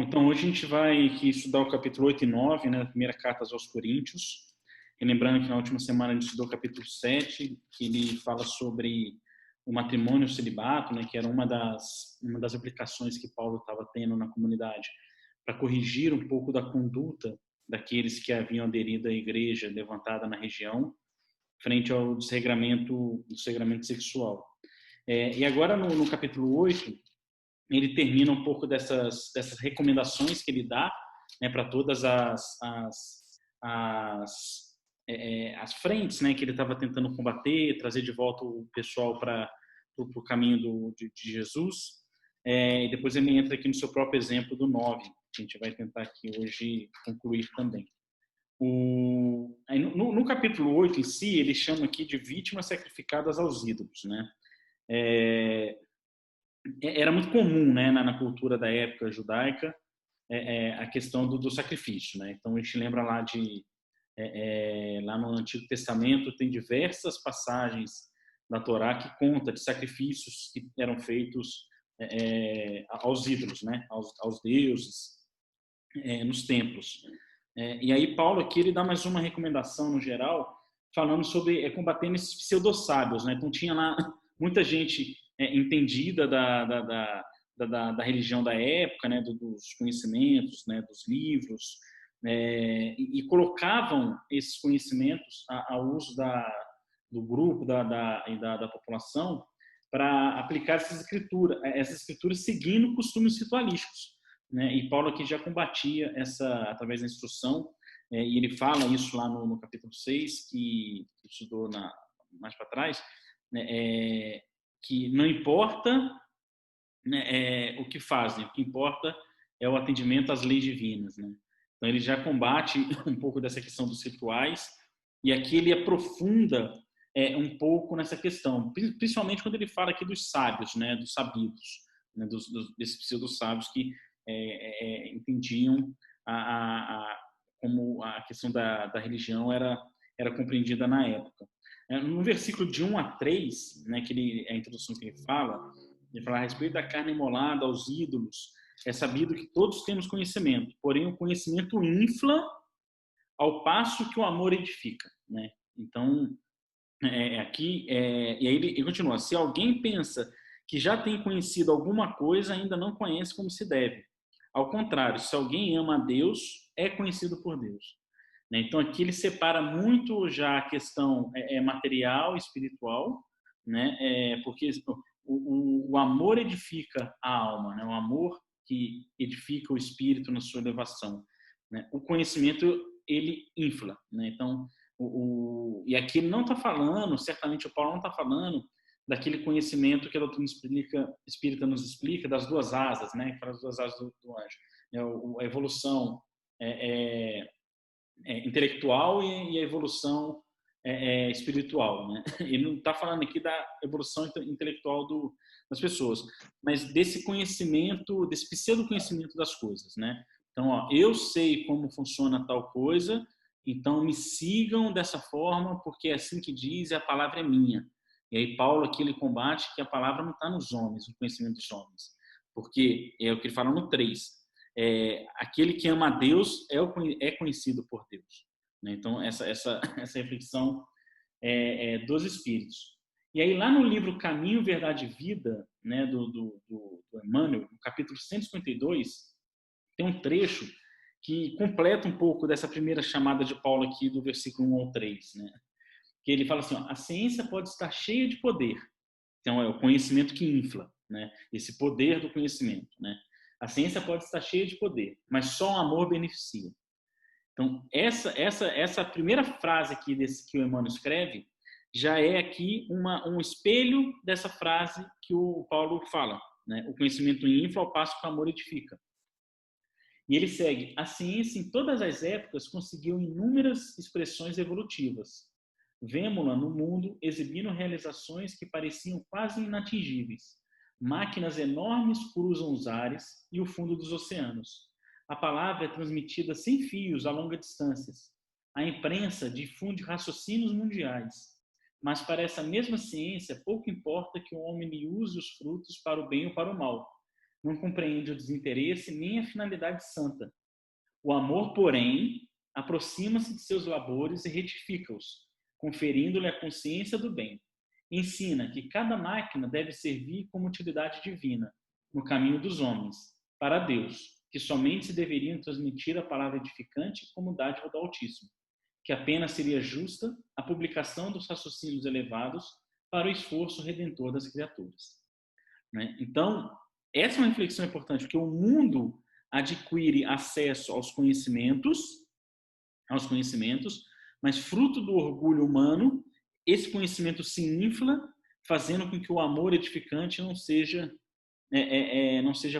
Então hoje a gente vai aqui estudar o capítulo 8 e 9, né, da primeira carta aos Coríntios. E lembrando que na última semana a gente estudou o capítulo 7, que ele fala sobre o matrimônio e o celibato, né, que era uma das aplicações que Paulo estava tendo na comunidade para corrigir um pouco da conduta daqueles que haviam aderido à igreja levantada na região, frente ao desregramento sexual. E agora no capítulo 8, ele termina um pouco dessas recomendações que ele dá, né, para todas as frentes, né, que ele estava tentando combater, trazer de volta o pessoal para o caminho de Jesus. E depois ele entra aqui no seu próprio exemplo do 9, que a gente vai tentar aqui hoje concluir também. No capítulo 8 em si, ele chama aqui de vítimas sacrificadas aos ídolos, né? Era muito comum, né, na cultura da época judaica, a questão do sacrifício, né? Então a gente lembra lá lá no Antigo Testamento tem diversas passagens da Torá que conta de sacrifícios que eram feitos aos ídolos, né, aos deuses, nos templos. E aí Paulo aqui ele dá mais uma recomendação no geral, falando sobre combatendo esses pseudo-sábios, né? Então tinha lá muita gente entendida da religião da época, né? Dos conhecimentos, né? Dos livros, e colocavam esses conhecimentos ao uso do grupo, da população, para aplicar essas escrituras seguindo costumes ritualísticos, né? E Paulo aqui já combatia através da instrução, e ele fala isso lá no capítulo 6, que estudou mais para trás, né, que não importa, né, o que fazem, o que importa é o atendimento às leis divinas, né? Então ele já combate um pouco dessa questão dos rituais, e aqui ele aprofunda um pouco nessa questão, principalmente quando ele fala aqui dos sábios, né, dos sabidos, né, desses pseudo-sábios que entendiam como a questão da religião era compreendida na época. No versículo de 1 a 3, né, a introdução que ele fala a respeito da carne imolada aos ídolos. É sabido que todos temos conhecimento, porém o conhecimento infla ao passo que o amor edifica, né? Então, aqui, e aí ele continua: se alguém pensa que já tem conhecido alguma coisa, ainda não conhece como se deve. Ao contrário, se alguém ama a Deus, é conhecido por Deus, né? Então aqui ele separa muito já a questão material e espiritual, né? Porque o amor edifica a alma, né? O amor que edifica o espírito na sua elevação, né? O conhecimento ele infla, né? Então e aqui ele não está falando, certamente o Paulo não está falando daquele conhecimento que a doutrina espírita nos explica das duas asas, né? As duas asas do anjo, né? A evolução intelectual e a evolução espiritual, né? Ele não está falando aqui da evolução intelectual das pessoas, mas desse conhecimento, desse pseudo-conhecimento das coisas, né? Então, eu sei como funciona tal coisa, então me sigam dessa forma, porque é assim que diz e a palavra é minha. E aí Paulo aqui ele combate que a palavra não está nos homens, no conhecimento dos homens, porque é o que ele fala no 3. Aquele que ama a Deus é conhecido por Deus, né? Então essa reflexão dos Espíritos. E aí lá no livro Caminho, Verdade e Vida, né, do Emmanuel, no capítulo 152, tem um trecho que completa um pouco dessa primeira chamada de Paulo aqui do versículo 1 ao 3, né? Que ele fala assim: a ciência pode estar cheia de poder, então é o conhecimento que infla, né? Esse poder do conhecimento, né? A ciência pode estar cheia de poder, mas só o amor beneficia. Então, essa primeira frase aqui que o Emmanuel escreve já é aqui um espelho dessa frase que o Paulo fala, né? O conhecimento infla ao passo que o amor edifica. E ele segue: a ciência em todas as épocas conseguiu inúmeras expressões evolutivas. Vemo-la no mundo exibindo realizações que pareciam quase inatingíveis. Máquinas enormes cruzam os ares e o fundo dos oceanos. A palavra é transmitida sem fios a longas distâncias. A imprensa difunde raciocínios mundiais. Mas para essa mesma ciência, pouco importa que o homem lhe use os frutos para o bem ou para o mal. não compreende o desinteresse nem a finalidade santa. O amor, porém, aproxima-se de seus labores e retifica-os, conferindo-lhe a consciência do bem. Ensina que cada máquina deve servir como utilidade divina, no caminho dos homens, para Deus, que somente se deveriam transmitir a palavra edificante como dádiva do Altíssimo, que apenas seria justa a publicação dos raciocínios elevados para o esforço redentor das criaturas. Né? Então, essa é uma reflexão importante, porque o mundo adquire acesso aos conhecimentos, mas fruto do orgulho humano, esse conhecimento se infla, fazendo com que o amor edificante não seja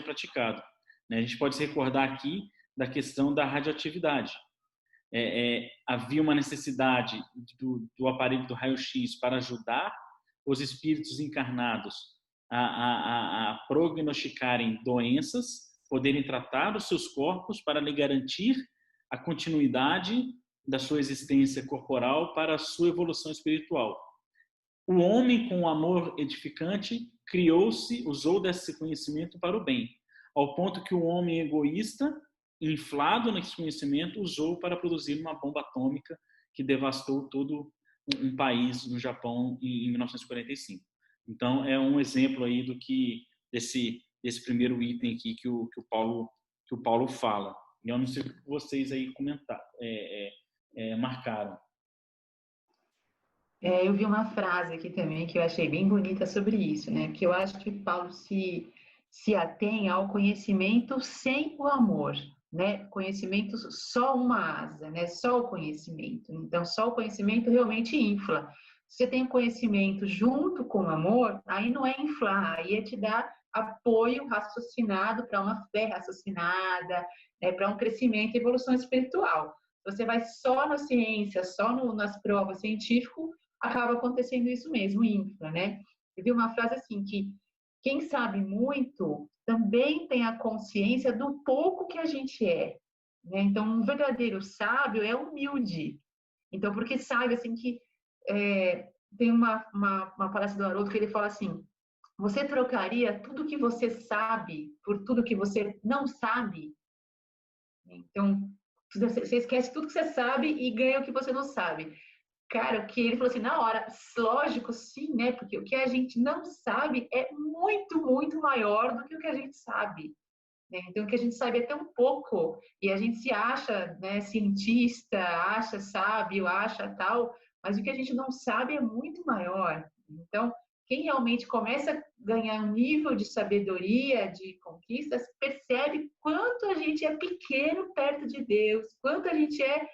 praticado. Né? A gente pode se recordar aqui da questão da radioatividade. Havia uma necessidade do aparelho do raio-x para ajudar os espíritos encarnados a prognosticarem doenças, poderem tratar os seus corpos para lhe garantir a continuidade da sua existência corporal para a sua evolução espiritual. O homem, com o amor edificante, usou desse conhecimento para o bem, ao ponto que o homem egoísta, inflado nesse conhecimento, usou para produzir uma bomba atômica que devastou todo um país no Japão em 1945. Então, é um exemplo aí desse primeiro item aqui que o Paulo fala. E eu não sei o que vocês aí marcaram. Eu vi uma frase aqui também que eu achei bem bonita sobre isso, né? Porque eu acho que Paulo se atém ao conhecimento sem o amor, né? Conhecimento só uma asa, né? Só o conhecimento. Então, só o conhecimento realmente infla. Se você tem conhecimento junto com o amor, aí não é inflar, aí é te dar apoio raciocinado para uma fé raciocinada, né? Para um crescimento e evolução espiritual. Você vai só na ciência, só nas provas científicas, acaba acontecendo isso mesmo, infla, né? Eu vi uma frase assim, que quem sabe muito também tem a consciência do pouco que a gente é, né? Então, um verdadeiro sábio é humilde. Então, porque sabe, assim, que tem uma palestra do Haroldo que ele fala assim, você trocaria tudo que você sabe por tudo que você não sabe? Então, você esquece tudo que você sabe e ganha o que você não sabe. Cara, o que ele falou assim, na hora, lógico, sim, né? Porque o que a gente não sabe é muito, muito maior do que o que a gente sabe. Né? Então, o que a gente sabe é tão pouco e a gente se acha, né, cientista, acha sábio, acha tal, mas o que a gente não sabe é muito maior. Então, quem realmente começa a ganhar um nível de sabedoria, de conquistas, percebe quanto a gente é pequeno perto de Deus, quanto a gente é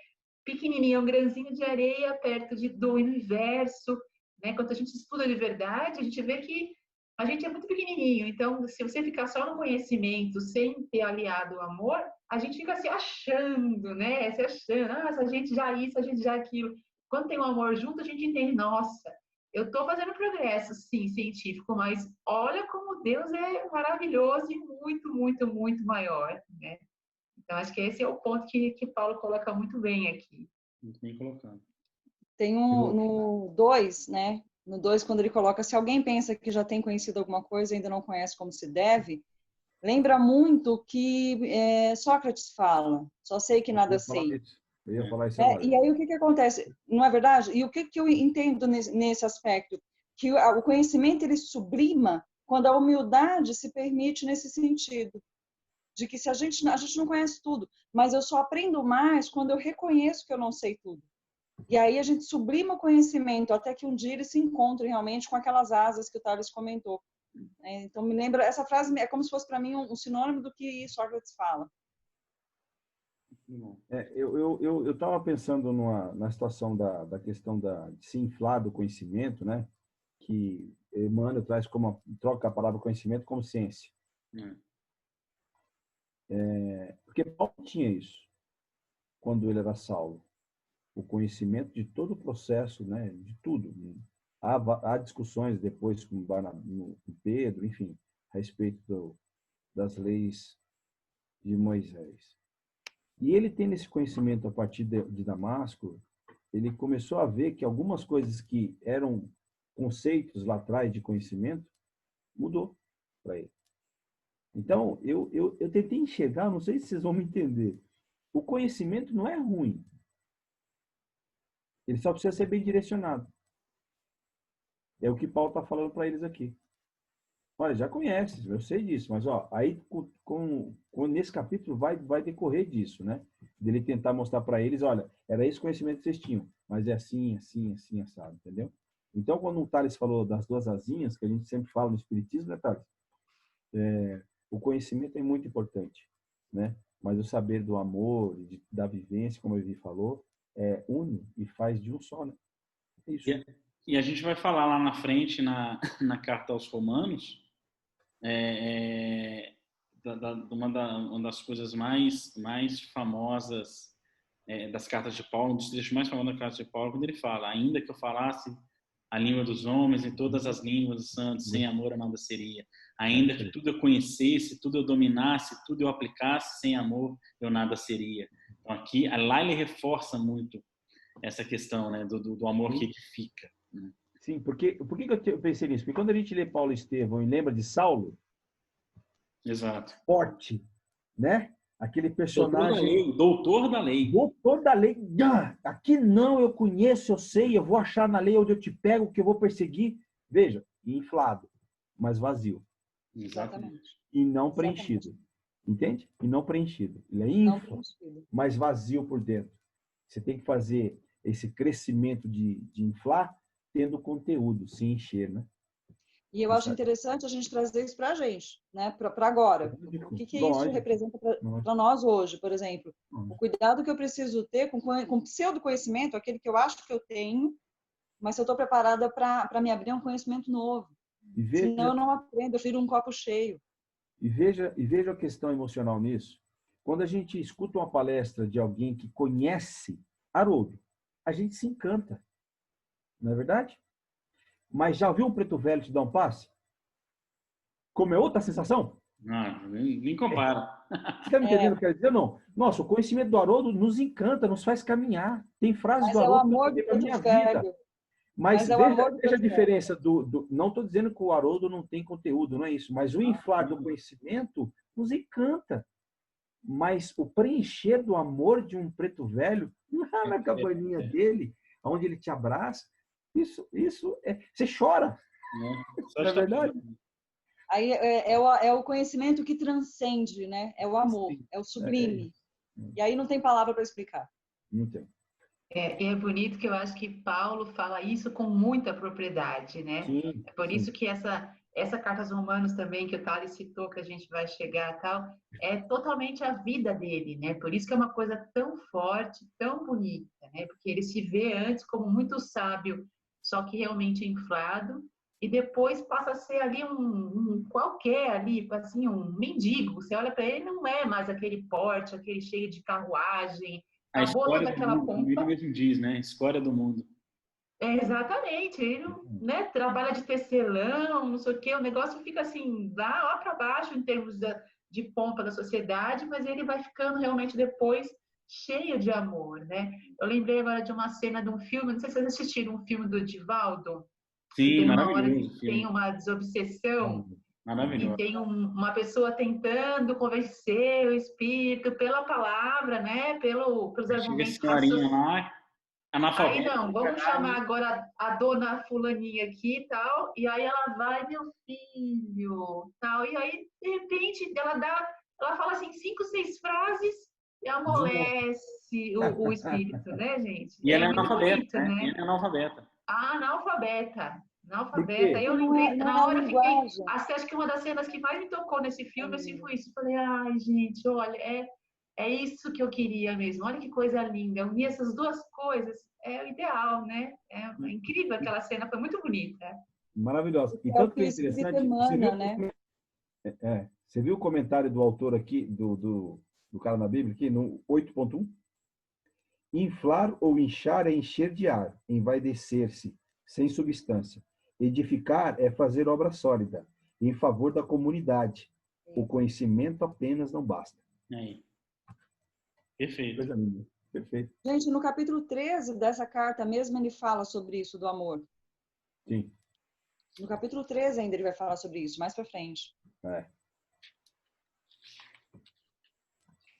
pequenininho, um grãozinho de areia perto do universo, né? Quando a gente estuda de verdade, a gente vê que a gente é muito pequenininho. Então, se você ficar só no conhecimento, sem ter aliado o amor, a gente fica se achando, né? Se achando, se a gente já isso, a gente já aquilo. Quando tem o amor junto, a gente entende, nossa, eu estou fazendo progresso, sim, científico, mas olha como Deus é maravilhoso e muito, muito, muito maior, né? Então, acho que esse é o ponto que Paulo coloca muito bem aqui. Muito bem colocado. Tem no 2, né? No 2, quando ele coloca, se alguém pensa que já tem conhecido alguma coisa e ainda não conhece como se deve, lembra muito que Sócrates fala, só sei que nada sei. Eu ia falar isso agora. E aí o que acontece? Não é verdade? E o que eu entendo nesse aspecto? Que o conhecimento ele sublima quando a humildade se permite nesse sentido. De que se a gente não conhece tudo, mas eu só aprendo mais quando eu reconheço que eu não sei tudo. E aí a gente sublima o conhecimento até que um dia ele se encontre realmente com aquelas asas que o Thales comentou. Então me lembra, essa frase é como se fosse para mim um sinônimo do que Sócrates fala. Eu estava pensando na situação da questão de se inflar do conhecimento, né? Que Emmanuel traz troca a palavra conhecimento como ciência. Porque Paulo tinha isso quando ele era Saulo. O conhecimento de todo o processo, né? De tudo. Há discussões depois com Pedro, enfim, a respeito das leis de Moisés. E ele tendo esse conhecimento a partir de Damasco, ele começou a ver que algumas coisas que eram conceitos lá atrás de conhecimento, mudou para ele. Então, eu tentei enxergar, não sei se vocês vão me entender. O conhecimento não é ruim. Ele só precisa ser bem direcionado. É o que Paulo está falando para eles aqui. Olha, já conhece, eu sei disso, mas aí nesse capítulo vai decorrer disso, né? Dele tentar mostrar para eles, olha, era esse conhecimento que vocês tinham, mas é assim, assim, assim, assado, entendeu? Então, quando o Tales falou das duas asinhas, que a gente sempre fala no Espiritismo, né, Tales? O conhecimento é muito importante, né? Mas o saber do amor, da vivência, como a Vivi falou, une e faz de um só, né? É isso. E a gente vai falar lá na frente, na Carta aos Romanos, uma das coisas mais famosas das cartas de Paulo, um dos trechos mais famosos da carta de Paulo, quando ele fala: ainda que eu falasse a língua dos homens e todas as línguas dos santos, sem amor nada seria. Ainda que tudo eu conhecesse, tudo eu dominasse, tudo eu aplicasse, sem amor eu nada seria. Então aqui, lá ele reforça muito essa questão, né, do amor que edifica. Né? Sim, por que eu pensei nisso? Porque quando a gente lê Paulo e Estevão e lembra de Saulo, exato, forte, né? Aquele personagem... Doutor da lei. Doutor da lei. Aqui não, eu conheço, eu sei, eu vou achar na lei onde eu te pego, que eu vou perseguir. Veja, inflado, mas vazio. Exatamente. E não preenchido. Entende? E não preenchido. Ele é infla, mas vazio por dentro. Você tem que fazer esse crescimento de inflar, tendo conteúdo, se encher, né? E eu acho interessante a gente trazer isso para a gente, né? Para agora. O que isso representa para nós hoje, por exemplo? O cuidado que eu preciso ter com pseudo-conhecimento, aquele que eu acho que eu tenho, mas se eu estou preparada para me abrir um conhecimento novo. Senão eu não aprendo, eu viro um copo cheio. E veja a questão emocional nisso. Quando a gente escuta uma palestra de alguém que conhece Haroldo, a gente se encanta. Não é verdade? Mas já ouviu um preto velho te dar um passe? Como é outra sensação? Não, nem compara. Você está me entendendo o que eu quero dizer? Não. Nossa, o conhecimento do Haroldo nos encanta, nos faz caminhar. Tem frases do Haroldo que eu peguei da minha vida. Mas veja a diferença não estou dizendo que o Haroldo não tem conteúdo, não é isso. Mas o inflar do conhecimento nos encanta. Mas o preencher do amor de um preto velho, lá na cabaninha dele, onde ele te abraça, isso você chora. Não é verdade? Aí é o conhecimento que transcende, né? É o amor, é o sublime. E aí não tem palavra para explicar. Não tem. E é bonito que eu acho que Paulo fala isso com muita propriedade, né? Sim, é por isso que essa carta aos Romanos também, que o Thales citou, que a gente vai chegar e tal, é totalmente a vida dele, né? Por isso que é uma coisa tão forte, tão bonita, né? Porque ele se vê antes como muito sábio, só que realmente inflado, e depois passa a ser ali um qualquer ali, assim, um mendigo. Você olha para ele, não é mais aquele porte, aquele cheio de carruagem. A história daquela do mundo, pompa. ele mesmo diz, né? História do mundo. Exatamente. Ele né, trabalha de tecelão, não sei o quê. O negócio fica assim, lá para baixo em termos de pompa da sociedade, mas ele vai ficando realmente depois cheio de amor, né? Eu lembrei agora de uma cena de um filme, não sei se vocês assistiram um filme do Divaldo. Sim, tem uma hora maravilhoso. que tem uma desobsessão. Maravilhoso. E tem uma pessoa tentando convencer o espírito pela palavra, né? Pelos argumentos raciocínicos. Aí não, vamos chamar agora a dona fulaninha aqui e tal, e aí ela vai, meu filho, tal, e aí, de repente, ela fala assim 5, 6 frases e amolece o espírito, né, gente? E ela é analfabeta, bonito, né? Ela é analfabeta. Analfabeta. Aí eu lembrei, na hora eu fiquei, acho que uma das cenas que mais me tocou nesse filme, assim, foi isso. Falei, ai, gente, olha, é isso que eu queria mesmo. Olha que coisa linda. Unir essas duas coisas é o ideal, né? É incrível aquela cena, foi muito bonita. Maravilhosa. E tanto que é interessante. Você viu o comentário do autor aqui, do cara na Bíblia, aqui no 8.1? Inflar ou inchar é encher de ar, envaidecer-se, sem substância. Edificar é fazer obra sólida, em favor da comunidade. O conhecimento apenas não basta. Perfeito. Coisa linda. Perfeito. Gente, no capítulo 13 dessa carta mesmo, ele fala sobre isso, do amor. Sim. No capítulo 13 ainda ele vai falar sobre isso, mais para frente.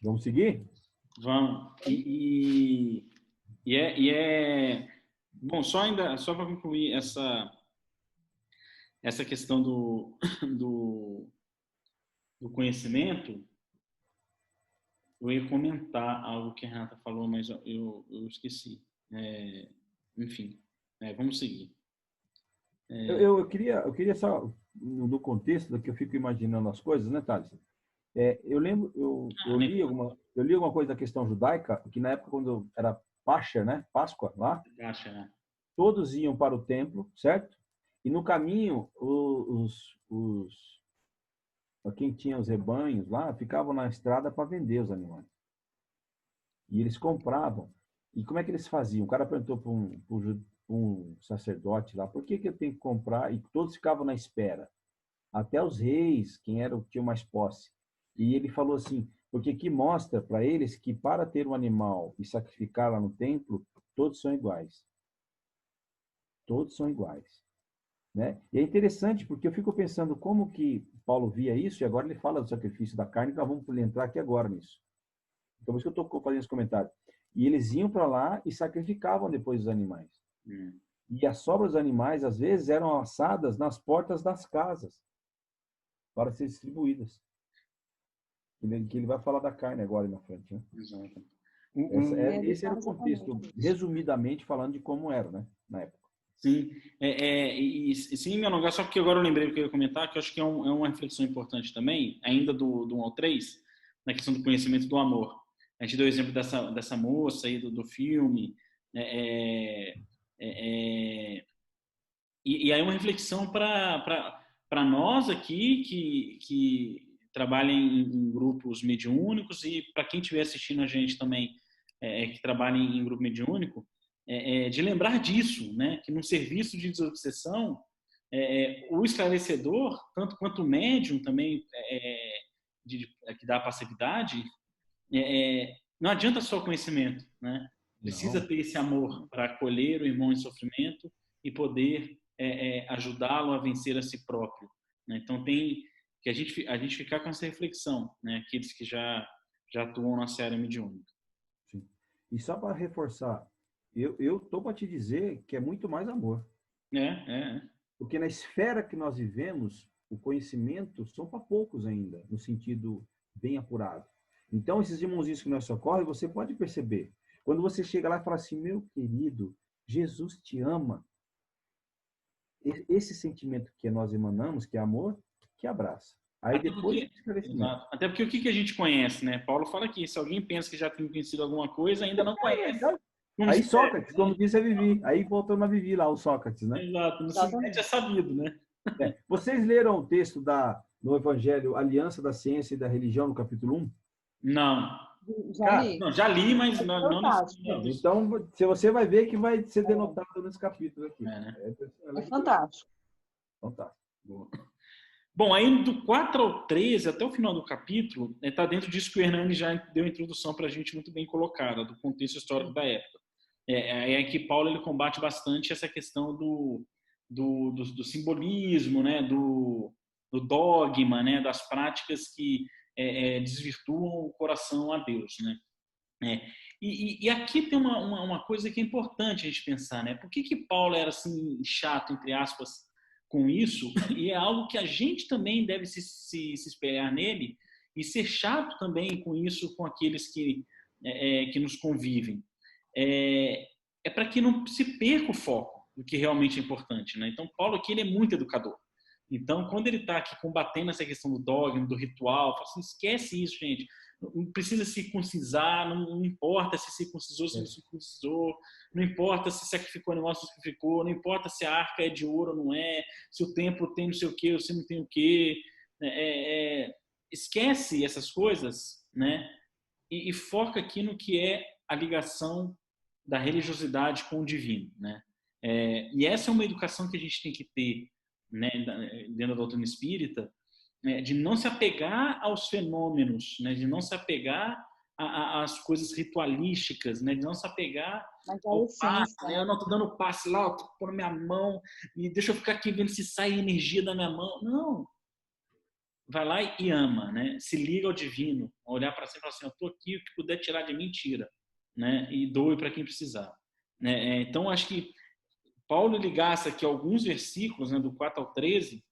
Vamos seguir? Vamos. Bom, só para concluir essa questão do conhecimento, eu ia comentar algo que a Renata falou, mas eu esqueci. Enfim, vamos seguir. Eu queria só, no contexto do que eu fico imaginando as coisas, né, Thales? Eu lembro, eu li alguma coisa da questão judaica, que na época, quando era Páscoa, né? Páscoa, lá, todos iam para o templo, certo? E no caminho, quem tinha os rebanhos lá, ficavam na estrada para vender os animais. E eles compravam. E como é que eles faziam? O cara perguntou para um sacerdote lá, por que eu tenho que comprar? E todos ficavam na espera. Até os reis, quem tinha mais posse. E ele falou assim, porque aqui mostra para eles que para ter um animal e sacrificar lá no templo, todos são iguais. Todos são iguais. Né? E é interessante, porque eu fico pensando como que Paulo via isso, e agora ele fala do sacrifício da carne, nós vamos entrar aqui agora nisso. Então, por isso que eu estou fazendo esse comentário. E eles iam para lá e sacrificavam depois os animais. E as sobras dos animais, às vezes, eram assadas nas portas das casas para ser distribuídas. Que ele vai falar da carne agora na frente. Né? Exato. Esse era o contexto, resumidamente falando de como era, né, na época. Sim, sim, me alongar, só porque agora eu lembrei o que eu ia comentar, que eu acho que é uma reflexão importante também, ainda do 1 ao 3, na questão do conhecimento do amor. A gente deu o exemplo dessa moça aí do filme, e aí uma reflexão para nós aqui que trabalha em grupos mediúnicos e para quem estiver assistindo a gente também que trabalha em grupo mediúnico, de lembrar disso, né? Que num serviço de desobsessão, o esclarecedor, tanto quanto o médium também, que dá a passividade, não adianta só o conhecimento, né? Precisa ter esse amor para acolher o irmão em sofrimento e poder ajudá-lo a vencer a si próprio. Né? Então tem que a gente ficar com essa reflexão, né? Aqueles que já atuam na área mediúnica. Sim. E só para reforçar, eu estou para te dizer que é muito mais amor. Porque na esfera que nós vivemos, o conhecimento são para poucos ainda, no sentido bem apurado. Então, esses irmãozinhos que nós socorrem, você pode perceber. Quando você chega lá e fala assim, meu querido, Jesus te ama. Esse sentimento que nós emanamos, que é amor, que abraça. Aí Até porque o que a gente conhece, né? Paulo fala aqui, se alguém pensa que já tem conhecido alguma coisa, ainda não conhece. Aí Sócrates, como disse, é Vivi. Aí voltando a Vivi lá, o Sócrates, né? Exato, no Sócrates é sabido, né? Vocês leram o texto no Evangelho Aliança da Ciência e da Religião, no capítulo 1? Não. Já li, mas não. Então, você vai ver que vai ser denotado nesse capítulo aqui. É fantástico. Fantástico. Bom, aí do 4 ao 13, até o final do capítulo, está dentro disso que o Hernani já deu a introdução para a gente muito bem colocada, do contexto histórico da época. É que Paulo ele combate bastante essa questão do simbolismo, né, do dogma, né, das práticas que desvirtuam o coração a Deus, né? E aqui tem uma coisa que é importante a gente pensar, né? Por que Paulo era assim chato, entre aspas, com isso? E é algo que a gente também deve se espelhar nele e ser chato também com isso, com aqueles que nos convivem. É para que não se perca o foco do que realmente é importante, né? Então, Paulo aqui ele é muito educador. Então, quando ele está aqui combatendo essa questão do dogma, do ritual, fala assim, esquece isso, gente. Não precisa se circuncisar, não importa se circuncisou, se não circuncisou, não importa se sacrificou animal, se sacrificou, não importa se a arca é de ouro ou não é, se o templo tem não sei o quê, ou se não tem o quê. Esquece essas coisas, né? E foca aqui no que é a ligação da religiosidade com o divino, né? E essa é uma educação que a gente tem que ter, né, dentro da doutrina espírita, né, de não se apegar aos fenômenos, né, de não se apegar às coisas ritualísticas, né, de não se apegar ao passe, né? Eu não estou dando passe lá, eu estou pondo minha mão e deixa eu ficar aqui vendo se sai energia da minha mão. Não. vai lá e ama, né? Se liga ao divino, olhar para si e falar assim, eu estou aqui, o que puder tirar de mim, tira, né? E doe para quem precisar. Né? Então, acho que Paulo ligasse aqui alguns versículos, né, do 4 ao 13,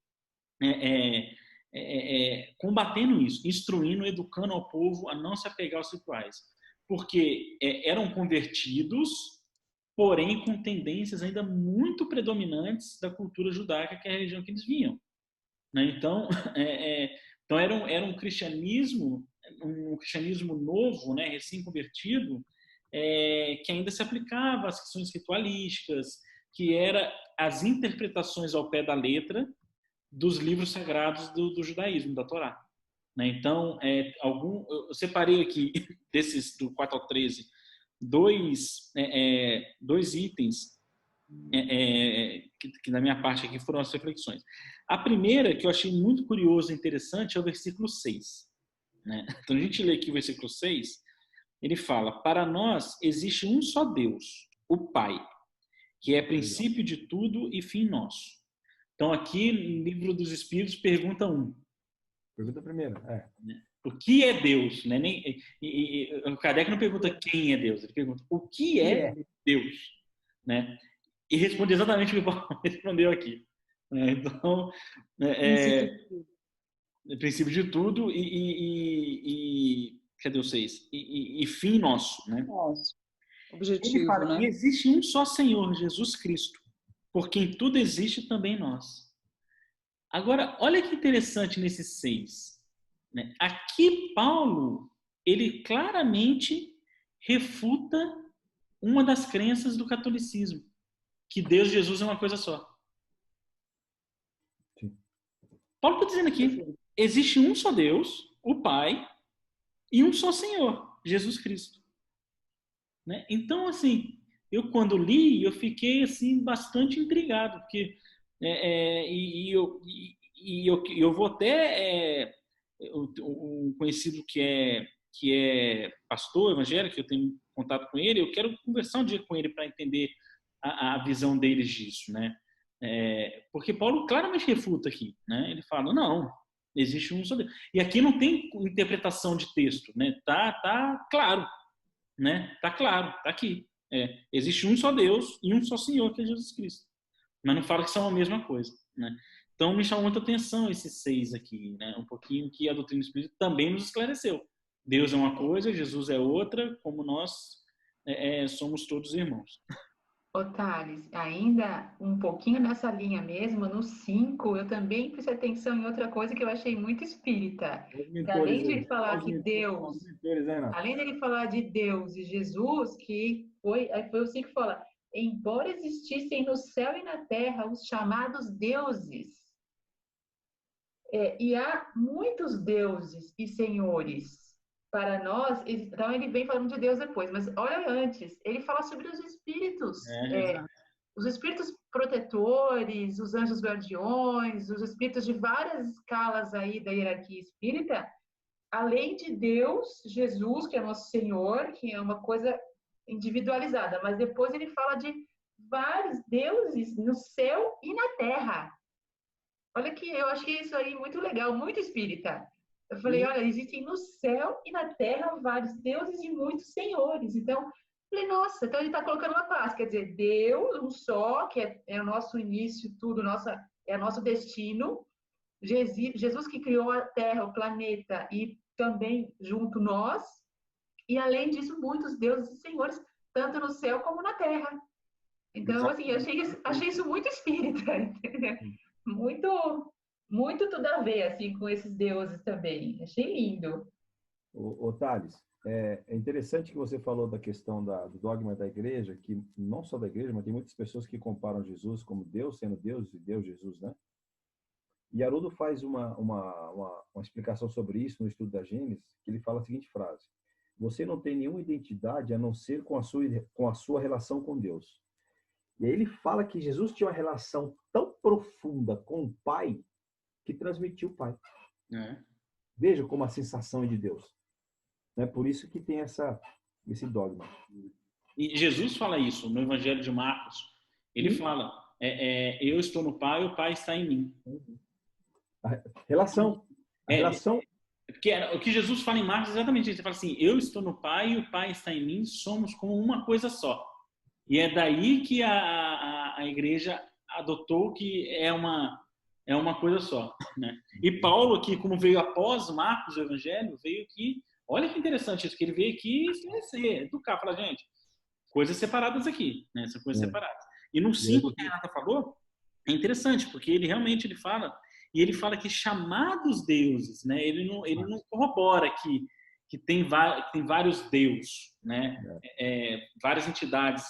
combatendo isso, instruindo, educando ao povo a não se apegar aos rituais. Porque eram convertidos, porém com tendências ainda muito predominantes da cultura judaica, que é a religião que eles vinham. Né? Então, então era um cristianismo novo, né, recém-convertido, que ainda se aplicava às questões ritualísticas, que era as interpretações ao pé da letra dos livros sagrados do judaísmo, da Torá. Né? Então, eu separei aqui, desses do 4 ao 13, dois itens que na minha parte aqui foram as reflexões. A primeira, que eu achei muito curioso e interessante, é o versículo 6. Né? Então, a gente lê aqui o versículo 6, ele fala, para nós existe um só Deus, o Pai, que é princípio de tudo e fim nosso. Então, aqui no Livro dos Espíritos, pergunta 1. Pergunta primeira, O que é Deus? Né? O Kardec não pergunta quem é Deus, ele pergunta o que é Deus? Né? E responde exatamente o que o Paulo respondeu aqui. Então, princípio de tudo cadê o 6? E fim nosso. Né? Nosso objetivo, Ele fala, né? e existe um só Senhor, Jesus Cristo, por quem tudo existe também nós. Agora, olha que interessante nesse 6. Né? Aqui, Paulo, ele claramente refuta uma das crenças do catolicismo, que Deus e Jesus é uma coisa só. Sim. Paulo está dizendo aqui, existe um só Deus, o Pai, e um só Senhor, Jesus Cristo. Né? Então, assim, eu quando li, eu fiquei assim bastante intrigado, porque eu vou até um conhecido que é pastor evangélico, que eu tenho contato com ele, eu quero conversar um dia com ele para entender a visão deles disso, né? Porque Paulo claramente refuta aqui, né? Ele fala, não, existe um só Deus. E aqui não tem interpretação de texto, né? Tá claro, né? Tá claro, tá aqui. Existe um só Deus e um só Senhor, que é Jesus Cristo. Mas não fala que são a mesma coisa, né? Então me chamou muita atenção esses 6 aqui, né? Um pouquinho que a doutrina espírita também nos esclareceu. Deus é uma coisa, Jesus é outra, como nós somos todos irmãos. Ô, Thales, ainda um pouquinho nessa linha mesmo, no 5, eu também prestei atenção em outra coisa que eu achei muito espírita. Que além de falar que Deus, além dele falar de Deus e Jesus, que foi o 5 que fala, embora existissem no céu e na terra os chamados deuses, e há muitos deuses e senhores para nós, então ele vem falando de Deus depois, mas olha antes, ele fala sobre os espíritos, os espíritos protetores, os anjos guardiões, os espíritos de várias escalas aí da hierarquia espírita, além de Deus, Jesus, que é nosso Senhor, que é uma coisa individualizada, mas depois ele fala de vários deuses no céu e na terra. Olha que eu achei isso aí muito legal, muito espírita. Eu falei, olha, existem no céu e na terra vários deuses e muitos senhores. Então, eu falei, nossa, então ele está colocando uma paz, quer dizer, Deus, um só, que é o nosso início, tudo, é o nosso destino. Jesus que criou a terra, o planeta e também junto nós. E além disso, muitos deuses e senhores, tanto no céu como na terra. Então, assim, eu achei isso muito espírita, entendeu? Muito tudo a ver, assim, com esses deuses também. Achei lindo. Ô Thales, é interessante que você falou da questão do dogma da igreja, que não só da igreja, mas tem muitas pessoas que comparam Jesus como Deus, sendo Deus e Deus Jesus, né? E Haroldo faz uma explicação sobre isso no estudo da Gênesis, que ele fala a seguinte frase: você não tem nenhuma identidade a não ser com a sua relação com Deus. E aí ele fala que Jesus tinha uma relação tão profunda com o Pai que transmitiu o Pai. Veja como a sensação é de Deus. É por isso que tem esse dogma. E Jesus fala isso no Evangelho de Marcos. Ele fala, eu estou no Pai, o Pai está em mim. A relação. A relação... Porque o que Jesus fala em Marcos é exatamente isso. Ele fala assim, eu estou no Pai e o Pai está em mim, somos como uma coisa só. E é daí que a igreja adotou que é uma coisa só. Né? E Paulo aqui, como veio após Marcos, o Evangelho, veio aqui, olha que interessante isso, que ele veio aqui esclarecer, educar, falar, gente, coisas separadas aqui, né? São coisas separadas. E no 5 que a Renata falou, é interessante, porque ele realmente fala, e ele fala que chamados deuses, né? Ele não corrobora que tem vários deuses, né? Várias entidades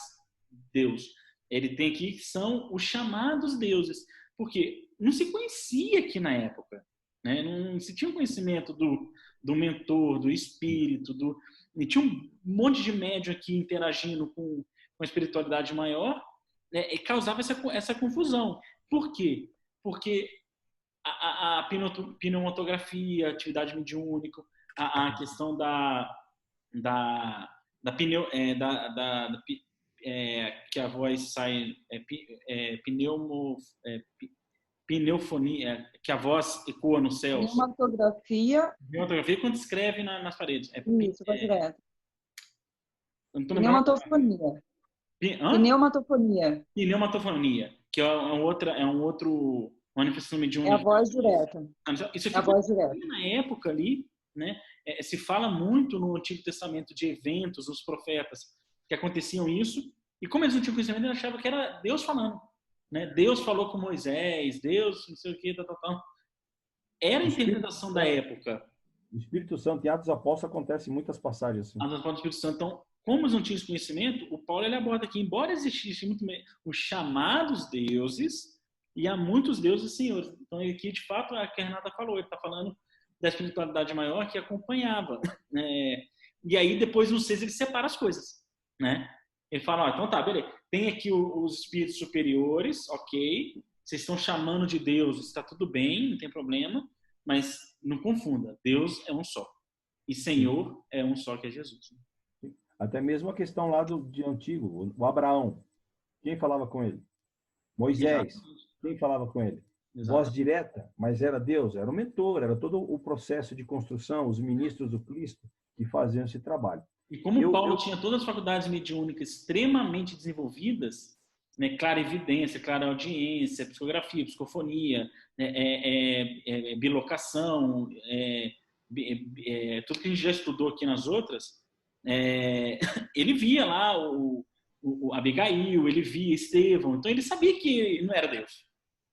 Deus. Ele tem aqui que são os chamados deuses, porque não se conhecia aqui na época, né? Não se tinha um conhecimento do mentor, do espírito, e tinha um monte de médium aqui interagindo com a espiritualidade maior, né? E causava essa confusão. Por quê? Porque a pneumatografia, a atividade mediúnica, a questão que a voz sai pneufonia, que a voz ecoa nos céus. Pneumatografia quando escreve nas paredes. Isso, vai direto. Pneumatofonia. Pneumatofonia, que é um outro manifestação mediúnica. É a voz direta. Isso ficou na época ali, né? Se fala muito no Antigo Testamento de eventos, os profetas, que aconteciam isso, e como eles não tinham conhecimento, eles achavam que era Deus falando, né? Deus falou com Moisés, Deus não sei o que, tal. Era a interpretação da época. O Espírito Santo em Atos dos Apóstolos acontece em muitas passagens assim. Atos dos Apóstolos do Espírito Santo. Então, como eles não tinham esse conhecimento, o Paulo ele aborda aqui, embora existisse muito os chamados deuses, e há muitos deuses senhores. Então, aqui, de fato, a que a Renata falou, ele está falando da espiritualidade maior que acompanhava. Né? E aí, depois, no 6, ele separa as coisas. Né? Ele fala, então tá, beleza. Tem aqui os espíritos superiores, ok. Vocês estão chamando de Deus, está tudo bem, não tem problema. Mas não confunda, Deus é um só. E Senhor é um só, que é Jesus. Até mesmo a questão lá de antigo, o Abraão. Quem falava com ele? Moisés. Exatamente. Quem falava com ele? Exatamente. Voz direta, mas era Deus, era o mentor, era todo o processo de construção, os ministros do Cristo que faziam esse trabalho. E como Paulo tinha todas as faculdades mediúnicas extremamente desenvolvidas, né, clarividência, clareaudiência, psicografia, psicofonia, bilocação, tudo que a gente já estudou aqui nas outras, ele via lá o Abigail, ele via Estevão, então ele sabia que não era Deus.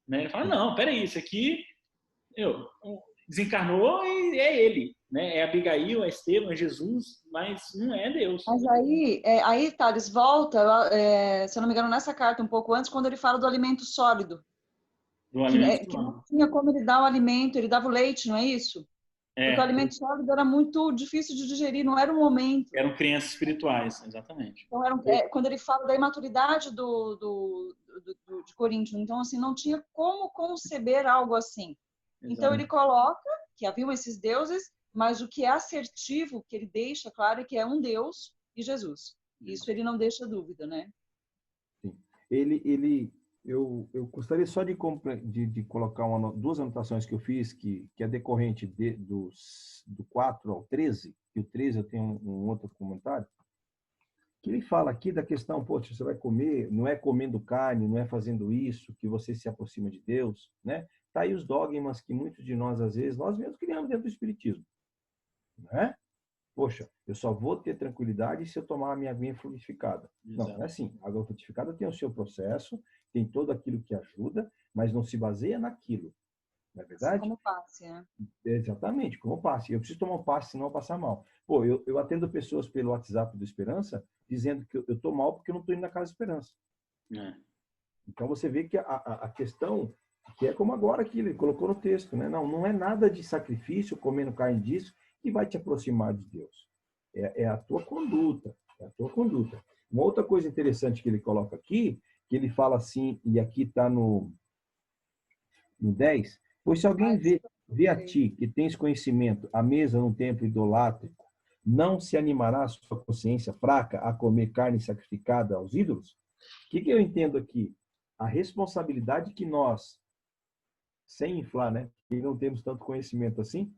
Né? Ele fala, não, peraí, isso aqui desencarnou e é ele. Né? É Abigail, é Estevão, é Jesus, mas não é Deus. Mas aí Thales, volta, se eu não me engano, nessa carta um pouco antes, quando ele fala do alimento sólido. Que não tinha como ele dar o alimento, ele dava o leite, não é isso? Porque o alimento sólido era muito difícil de digerir, não era um momento. Eram crianças espirituais, exatamente. Então, quando ele fala da imaturidade de Coríntios, então, assim, não tinha como conceber algo assim. Exatamente. Então, ele coloca que haviam esses deuses, mas o que é assertivo, que ele deixa claro, é que é um Deus e Jesus. Isso ele não deixa dúvida, né? Sim. Eu gostaria só de colocar duas anotações que eu fiz, que é decorrente do 4 ao 13, e o 13 eu tenho um outro comentário, que ele fala aqui da questão, poxa, você vai comer, não é comendo carne, não é fazendo isso, que você se aproxima de Deus, né? Tá aí os dogmas que muitos de nós, às vezes, nós mesmos criamos dentro do Espiritismo, né? Poxa, eu só vou ter tranquilidade se eu tomar a minha aguinha fluidificada. Exato. Não é assim. A água fluidificada tem o seu processo, tem todo aquilo que ajuda, mas não se baseia naquilo. Não é verdade? Como passe, né? Exatamente, como passe. Eu preciso tomar um passe, senão eu passar mal. Pô, eu atendo pessoas pelo WhatsApp do Esperança dizendo que eu estou mal porque eu não estou indo na Casa Esperança. Então você vê que a questão, que é como agora que ele colocou no texto, né? Não é nada de sacrifício, comendo carne disso, que vai te aproximar de Deus. É a tua conduta. É a tua conduta. Uma outra coisa interessante que ele coloca aqui, que ele fala assim, e aqui está no 10, pois se alguém vê a ti, que tens conhecimento, à mesa num templo idolátrico, não se animará a sua consciência fraca a comer carne sacrificada aos ídolos? O que eu entendo aqui? A responsabilidade que nós, sem inflar, né? E não temos tanto conhecimento assim,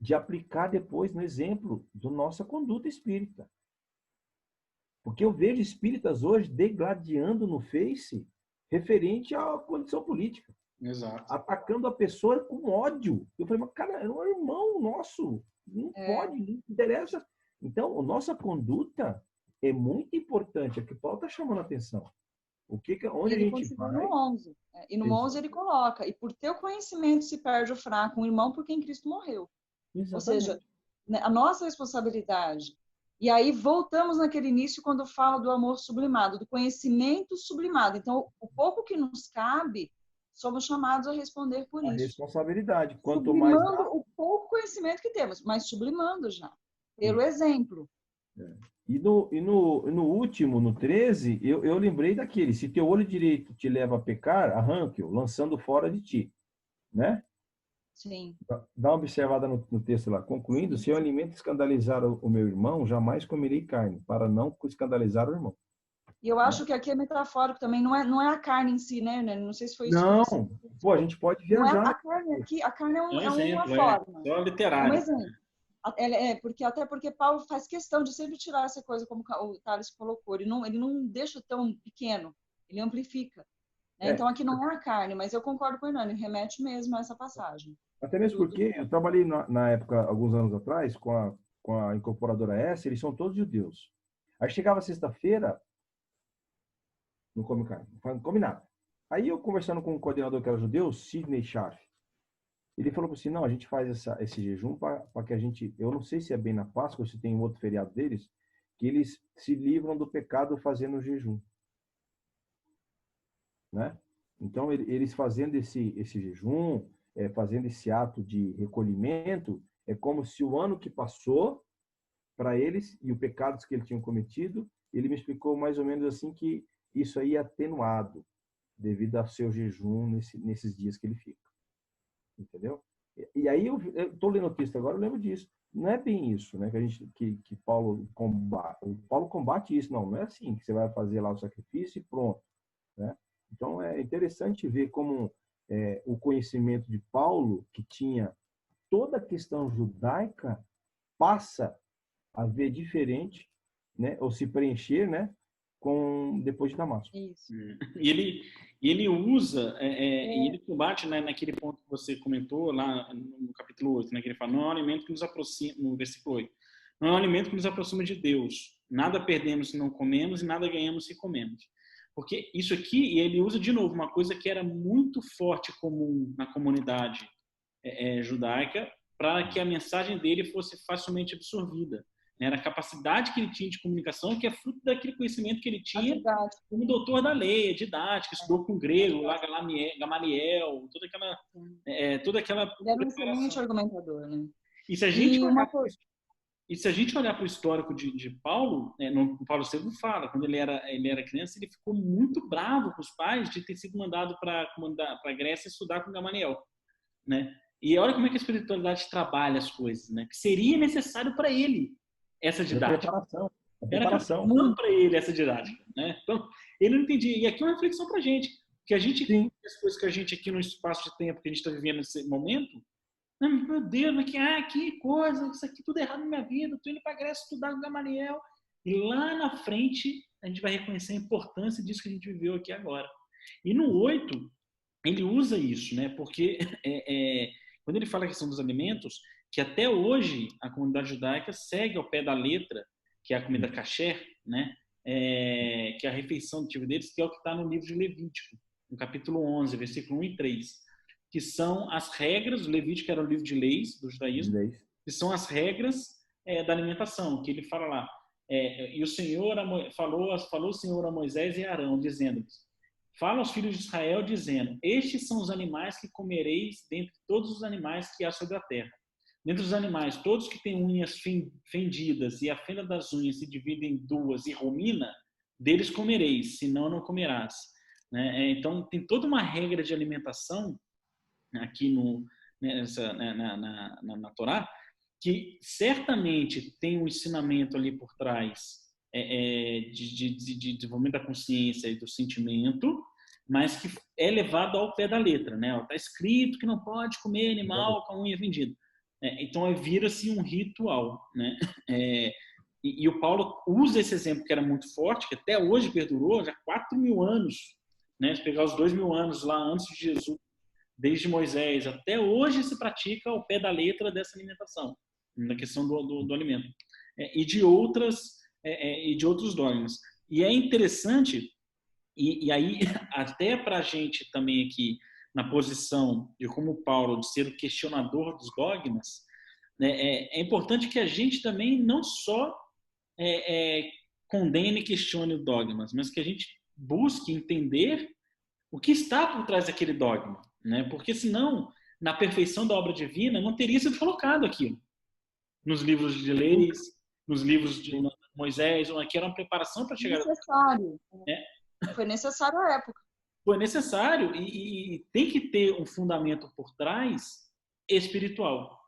de aplicar depois no exemplo da nossa conduta espírita. Porque eu vejo espíritas hoje degladiando no Face referente à condição política. Exato. Atacando a pessoa com ódio. Eu falei, mas cara, é um irmão nosso. Não pode, não interessa. Então, a nossa conduta é muito importante. É que o Paulo está chamando a atenção. Onde a Ele gente continua vai... no 11. E no 11 ele coloca, e por teu conhecimento se perde o fraco, um irmão por quem Cristo morreu. Exatamente. Ou seja, né, a nossa responsabilidade. E aí voltamos naquele início quando fala do amor sublimado, do conhecimento sublimado. Então, o pouco que nos cabe, somos chamados a responder por A isso. responsabilidade. Quanto mais Sublimando o pouco conhecimento que temos, mas sublimando já, pelo exemplo. E no último, no 13, eu lembrei daquele: se teu olho direito te leva a pecar, arranque-o, lançando fora de ti. Né? Sim. Dá uma observada no texto lá. Concluindo, se eu alimento escandalizar o meu irmão, jamais comerei carne, para não escandalizar o irmão. E eu acho que aqui é metafórico também, não é a carne em si, né? Não sei se foi isso Não, que você... pô, a gente pode Não é viajar. a carne aqui, a carne é É um uma exemplo, forma. só É um literário. exemplo. Até porque Paulo faz questão de sempre tirar essa coisa, como o Thales colocou. Ele não deixa tão pequeno, ele amplifica. Né? Então, aqui não é a carne, mas eu concordo com o Hernani, remete mesmo a essa passagem. Até mesmo porque eu trabalhei na época, alguns anos atrás, com a incorporadora S, eles são todos judeus. Aí chegava sexta-feira, não come carne, não come nada. Aí eu conversando com um coordenador que era judeu, Sidney Scharf, ele falou assim, não, a gente faz esse jejum para que a gente, eu não sei se é bem na Páscoa ou se tem um outro feriado deles, que eles se livram do pecado fazendo o jejum. Né? Então, eles fazendo esse jejum, fazendo esse ato de recolhimento, é como se o ano que passou para eles e os pecados que eles tinham cometido, ele me explicou mais ou menos assim que isso aí é atenuado devido ao seu jejum nesses dias que ele fica. Entendeu? E aí eu estou lendo o texto agora, eu lembro disso. Não é bem isso, né? Que Paulo combate. O Paulo combate isso, não é assim que você vai fazer lá o sacrifício e pronto, né? Então é interessante ver como o conhecimento de Paulo, que tinha toda a questão judaica, passa a ver diferente, né? Ou se preencher, né? Depois de Damasco. Isso. E ele usa, e ele combate, né, naquele ponto que você comentou lá no capítulo 8, né, que ele fala, não é um alimento que nos aproxima, no versículo 8, não é um alimento que nos aproxima de Deus, nada perdemos se não comemos e nada ganhamos se comemos. Porque isso aqui, e ele usa de novo uma coisa que era muito forte comum na comunidade judaica, para que a mensagem dele fosse facilmente absorvida. Era a capacidade que ele tinha de comunicação, que é fruto daquele conhecimento que ele tinha como doutor da lei, didática, estudou com grego, lá Gamaliel, toda aquela Ele era um excelente argumentador, né? E se a gente olhar para o histórico de Paulo, Paulo VI fala, quando ele era criança, ele ficou muito bravo com os pais de ter sido mandado para a Grécia estudar com Gamaliel, né? E olha como é que a espiritualidade trabalha as coisas, né? Que seria necessário para ele essa didática. Preparação. Era muito para ele essa didática, né? Então, ele não entendia. E aqui é uma reflexão para a gente, que a gente, as coisas que a gente aqui no espaço de tempo que a gente está vivendo nesse momento, meu Deus, mas que coisa, isso aqui tudo errado na minha vida, estou indo para a Grécia estudar com Gamaliel. E lá na frente, a gente vai reconhecer a importância disso que a gente viveu aqui agora. E no 8, ele usa isso, né? Porque quando ele fala a questão dos alimentos, que até hoje a comunidade judaica segue ao pé da letra, que é a comida kasher, né? Que é a refeição do tipo deles, que é o que está no livro de Levítico, no capítulo 11, versículo 1 e 3, que são as regras, o Levítico era o livro de leis do judaísmo, que são as regras da alimentação, que ele fala lá, e o Senhor falou o Senhor a Moisés e a Arão, dizendo-lhes, fala aos filhos de Israel, dizendo, estes são os animais que comereis dentre todos os animais que há sobre a terra. Dentre os animais, todos que têm unhas fendidas e a fenda das unhas se divide em duas e rumina, deles comereis, senão não comerás. Né? Então, tem toda uma regra de alimentação aqui na Torá, que certamente tem um ensinamento ali por trás de desenvolvimento da consciência e do sentimento, mas que é levado ao pé da letra, né? Está escrito que não pode comer animal com a unha vendida. Então, aí vira-se um ritual, né? E o Paulo usa esse exemplo que era muito forte, que até hoje perdurou, já 4.000 anos, né? Se pegar os 2.000 anos lá antes de Jesus, desde Moisés, até hoje se pratica ao pé da letra dessa alimentação, na questão do alimento. E de outros dogmas. E é interessante, e aí até para a gente também aqui, na posição de como Paulo, de ser o questionador dos dogmas, né, é importante que a gente também não só condene e questione os dogmas, mas que a gente busque entender o que está por trás daquele dogma, né? Porque senão, na perfeição da obra divina, não teria sido colocado aquilo nos livros de leis, nos livros de Moisés, que era uma preparação para chegar. Necessário. Foi necessário à época. Foi necessário e tem que ter um fundamento por trás espiritual,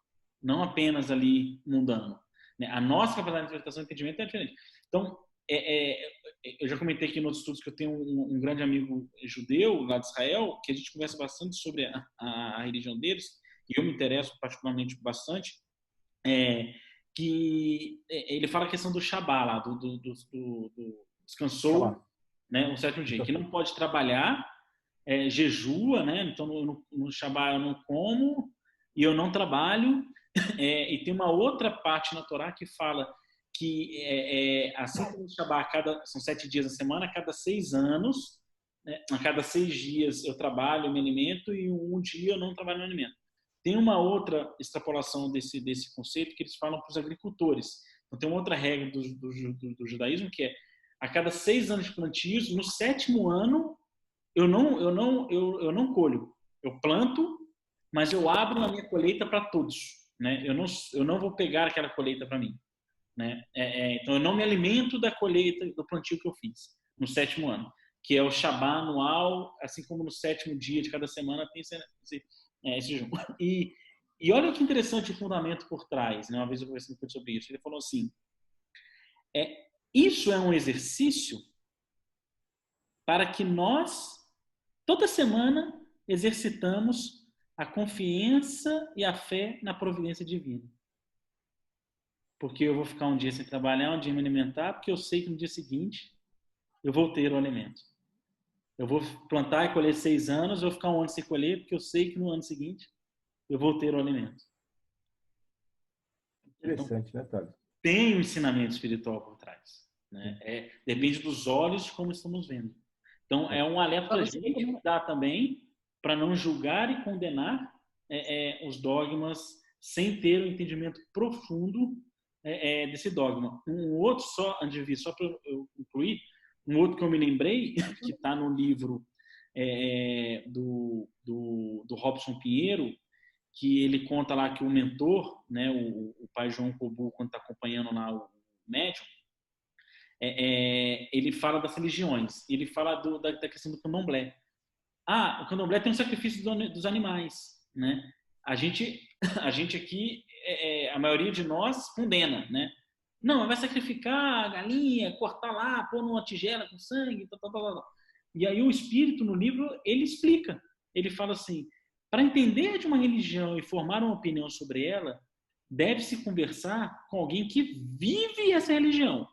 não apenas ali mundano. A nossa capacidade de interpretação e entendimento é diferente. Então, eu já comentei aqui nos estudos que eu tenho um grande amigo judeu lá de Israel, que a gente conversa bastante sobre a religião deles, e eu me interesso particularmente bastante, que ele fala a questão do Shabá lá, do descansou, né, um sétimo dia, que não pode trabalhar, jejua, né? Então no Shabá eu não como e eu não trabalho. E tem uma outra parte na Torá que fala que assim como o Shabá são 7 dias na semana, a cada 6 anos, né, a cada 6 dias eu trabalho, eu me alimento e um dia eu não trabalho no alimento. Tem uma outra extrapolação desse conceito que eles falam para os agricultores. Então tem uma outra regra do judaísmo que é a cada 6 anos de plantios, no 7º ano eu não colho, eu planto, mas eu abro a minha colheita para todos, né? Eu não vou pegar aquela colheita para mim, né? Então eu não me alimento da colheita do plantio que eu fiz no 7º ano, que é o Shabá anual, assim como no 7º dia de cada semana tem esse jejum. E olha que interessante o fundamento por trás, né? Uma vez eu conversei com ele sobre isso. Ele falou assim: isso é um exercício para que nós toda semana exercitamos a confiança e a fé na providência divina. Porque eu vou ficar um dia sem trabalhar, um dia me alimentar, porque eu sei que no dia seguinte eu vou ter o alimento. Eu vou plantar e colher 6 anos, eu vou ficar um ano sem colher, porque eu sei que no ano seguinte eu vou ter o alimento. Interessante, então, né, Thales? Tem um ensinamento espiritual por trás, né? Depende dos olhos de como estamos vendo. Então, é um alerta para a gente dar também, para não julgar e condenar os dogmas sem ter um entendimento profundo desse dogma. Um outro, só para eu concluir, um outro que eu me lembrei, que está no livro do Robson Pinheiro, que ele conta lá que o mentor, né, o pai João Cobu, quando está acompanhando lá o médium, ele fala das religiões, ele fala da questão do candomblé. O candomblé tem um sacrifício dos animais, né? A gente aqui, a maioria de nós condena, né? Não, vai sacrificar a galinha, cortar lá, pôr numa tigela com sangue, tal. E aí o espírito no livro ele explica, ele fala assim: para entender de uma religião e formar uma opinião sobre ela, deve-se conversar com alguém que vive essa religião.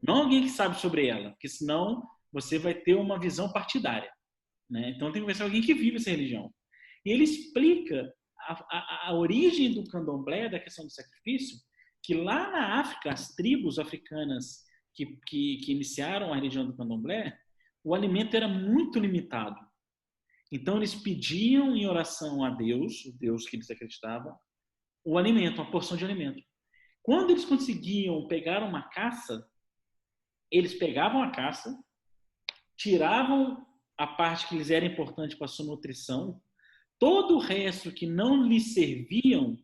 Não alguém que sabe sobre ela, porque senão você vai ter uma visão partidária, né? Então tem que conversar com alguém que vive essa religião. E ele explica a origem do candomblé, da questão do sacrifício, que lá na África, as tribos africanas que iniciaram a religião do candomblé, o alimento era muito limitado. Então eles pediam em oração a Deus, o Deus que eles acreditavam, o alimento, uma porção de alimento. Quando eles conseguiam pegar uma caça, eles pegavam a caça, tiravam a parte que lhes era importante para a sua nutrição, todo o resto que não lhes serviam,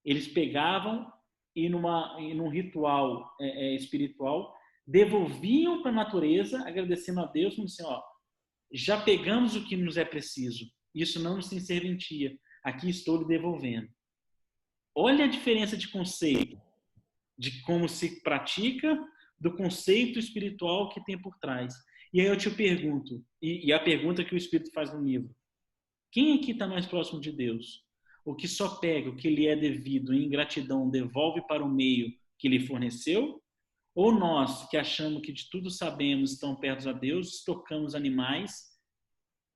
eles pegavam e num ritual espiritual, devolviam para a natureza, agradecendo a Deus, como assim, já pegamos o que nos é preciso, isso não nos tem serventia, aqui estou lhe devolvendo. Olha a diferença de conceito, de como se pratica, do conceito espiritual que tem por trás. E aí eu te pergunto, e a pergunta que o Espírito faz no livro, quem aqui está mais próximo de Deus? O que só pega o que lhe é devido em ingratidão devolve para o meio que lhe forneceu? Ou nós, que achamos que de tudo sabemos, estão perto a Deus, estocamos animais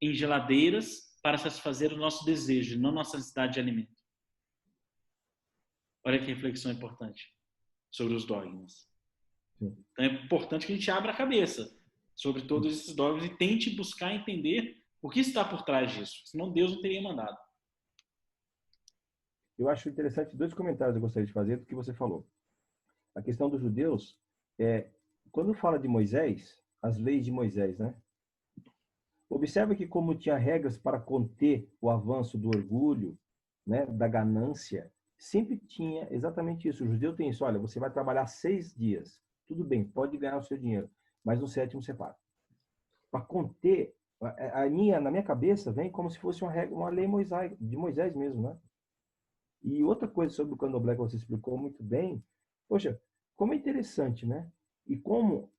em geladeiras para satisfazer o nosso desejo, não nossa necessidade de alimento? Olha que reflexão importante sobre os dogmas. Sim. Então é importante que a gente abra a cabeça sobre todos esses dogmas e tente buscar entender o que está por trás disso. Senão Deus não teria mandado. Eu acho interessante 2 comentários eu gostaria de fazer do que você falou. A questão dos judeus, quando fala de Moisés, as leis de Moisés, né? Observa que como tinha regras para conter o avanço do orgulho, né, da ganância, sempre tinha exatamente isso. O judeu tem isso, olha, você vai trabalhar 6 dias. Tudo bem, pode ganhar o seu dinheiro, mas no 7º você para. Para conter, na minha cabeça vem como se fosse uma lei de Moisés mesmo, né? E outra coisa sobre o candomblé que você explicou muito bem, poxa, como é interessante, né? E como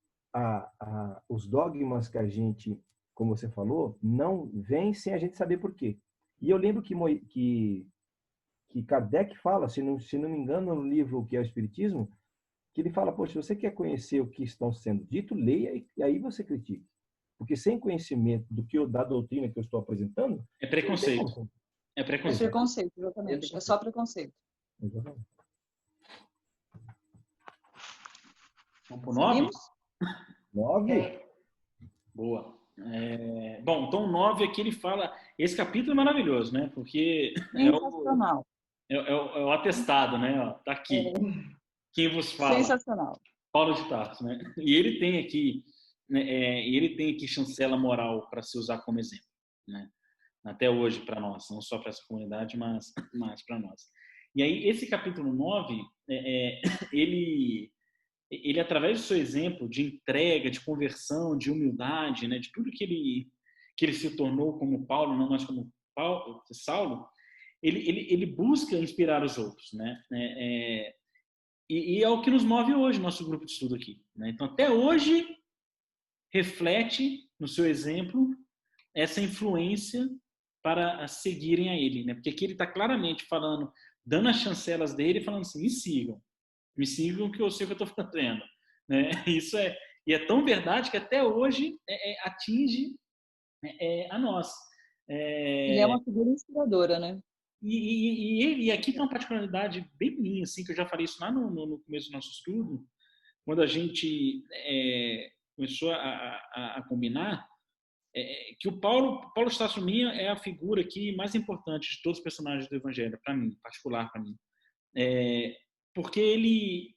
os dogmas que a gente, como você falou, não vêm sem a gente saber por quê. E eu lembro que Kardec fala, se não me engano, no livro que é o Espiritismo, que ele fala, poxa, se você quer conhecer o que estão sendo dito, leia e aí você critique. Porque sem conhecimento da doutrina que eu estou apresentando... É preconceito. É É preconceito. preconceito, exatamente. É só preconceito. Exatamente. Vamos pro 9? Seguimos? 9? Boa. Bom, então o 9 aqui ele fala... Esse capítulo é maravilhoso, né? Porque Sensacional. é o atestado, né? Ó, tá aqui. Quem vos fala? Sensacional. Paulo de Tarso, né? E ele tem aqui, chancela moral para se usar como exemplo, né? Até hoje para nós, não só para essa comunidade, mas para nós. E aí esse capítulo 9, ele através do seu exemplo de entrega, de conversão, de humildade, né? De tudo que ele se tornou como Paulo, não mais como Saulo, ele busca inspirar os outros, né? E é o que nos move hoje, nosso grupo de estudo aqui, né? Então, até hoje, reflete no seu exemplo essa influência para seguirem a ele, né? Porque aqui ele está claramente falando, dando as chancelas dele, falando assim, me sigam que eu sei o que eu estou fazendo, né? Isso e é tão verdade que até hoje atinge a nós. Ele é uma figura inspiradora, né? E aqui tem uma particularidade bem minha, assim, que eu já falei isso lá no começo do nosso estudo, quando a gente começou a combinar, que o Paulo Estácio Minha é a figura aqui mais importante de todos os personagens do Evangelho, para mim, particular para mim. Porque ele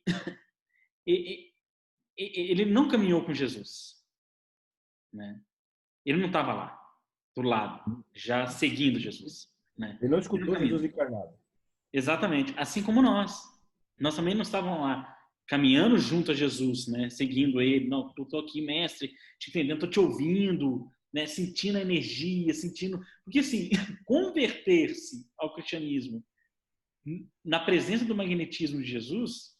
não caminhou com Jesus, né? Ele não estava lá, do lado, já seguindo Jesus, né? Ele não escutou Jesus encarnado. Exatamente, assim como nós. Nós também não estávamos lá caminhando junto a Jesus, né? Seguindo ele. Não, estou aqui, mestre, te entendendo, estou te ouvindo, né? Sentindo a energia, sentindo... Porque, assim, converter-se ao cristianismo na presença do magnetismo de Jesus,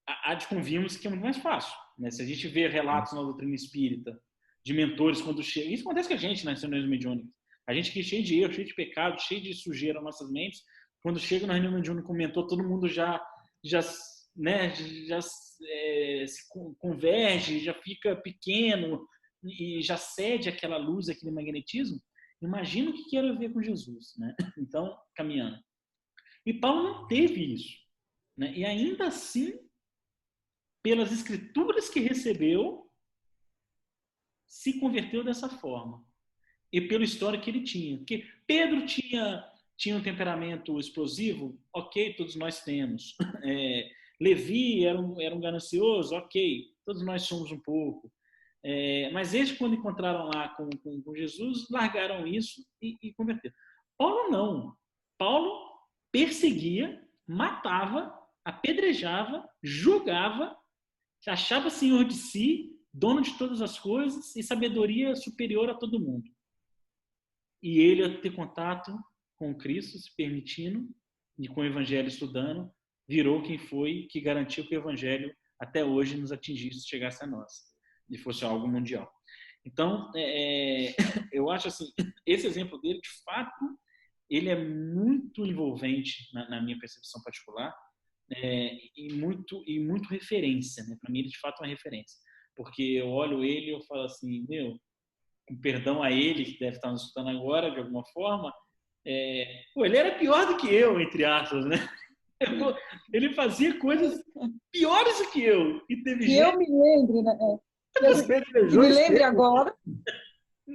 há de convimos que é muito mais fácil, né? Se a gente vê relatos na doutrina espírita de mentores quando chega... Isso acontece com a gente, né? Sendo mediúnicos. A gente que é cheio de erro, cheio de pecado, cheio de sujeira nas nossas mentes, quando chega na reunião mediúnica comentou, todo mundo já se converge, já fica pequeno e já cede aquela luz, aquele magnetismo. Imagina o que era ver com Jesus, né? Então, caminhando. E Paulo não teve isso, né? E ainda assim, pelas escrituras que recebeu, se converteu dessa forma. E pela história que ele tinha. Porque Pedro tinha um temperamento explosivo, ok, todos nós temos. Levi era um ganancioso, ok, todos nós somos um pouco. Mas eles, quando encontraram lá com Jesus, largaram isso e converteram. Paulo não. Paulo perseguia, matava, apedrejava, julgava, se achava senhor de si, dono de todas as coisas e sabedoria superior a todo mundo. E ele a ter contato com Cristo, se permitindo, e com o Evangelho estudando, virou quem foi que garantiu que o Evangelho até hoje nos atingisse e chegasse a nós. e fosse algo mundial. Então, eu acho assim, esse exemplo dele, de fato, ele é muito envolvente na minha percepção particular, e muito referência, né? Para mim, ele de fato é uma referência, porque eu olho ele e eu falo assim, meu, com perdão a ele que deve estar nos escutando agora de alguma forma, ele era pior do que eu, entre aspas, né? Ele fazia coisas piores do que eu. E teve Que gente... eu me lembre, né? Apedrejou Que me lembre Estevão. agora.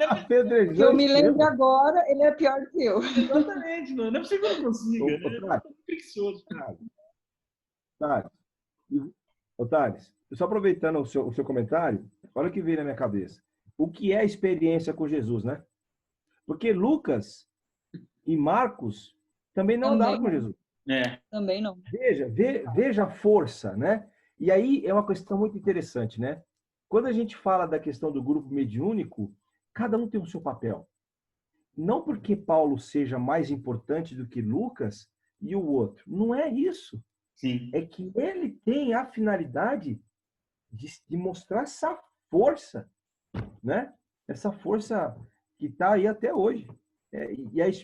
Apedrejou Que eu me lembre Estevão. agora, ele é pior que eu. Exatamente, não é possível que eu não consiga. Né? É preguiçoso. Thales, só aproveitando o seu comentário, olha o que veio na minha cabeça. O que é a experiência com Jesus, né? Porque Lucas e Marcos também não andaram com Jesus. Também não. Veja a força, né? E aí é uma questão muito interessante, né? Quando a gente fala da questão do grupo mediúnico, cada um tem o seu papel. Não porque Paulo seja mais importante do que Lucas e o outro. Não é isso. Sim. É que ele tem a finalidade de mostrar essa força, né? Essa força que está aí até hoje.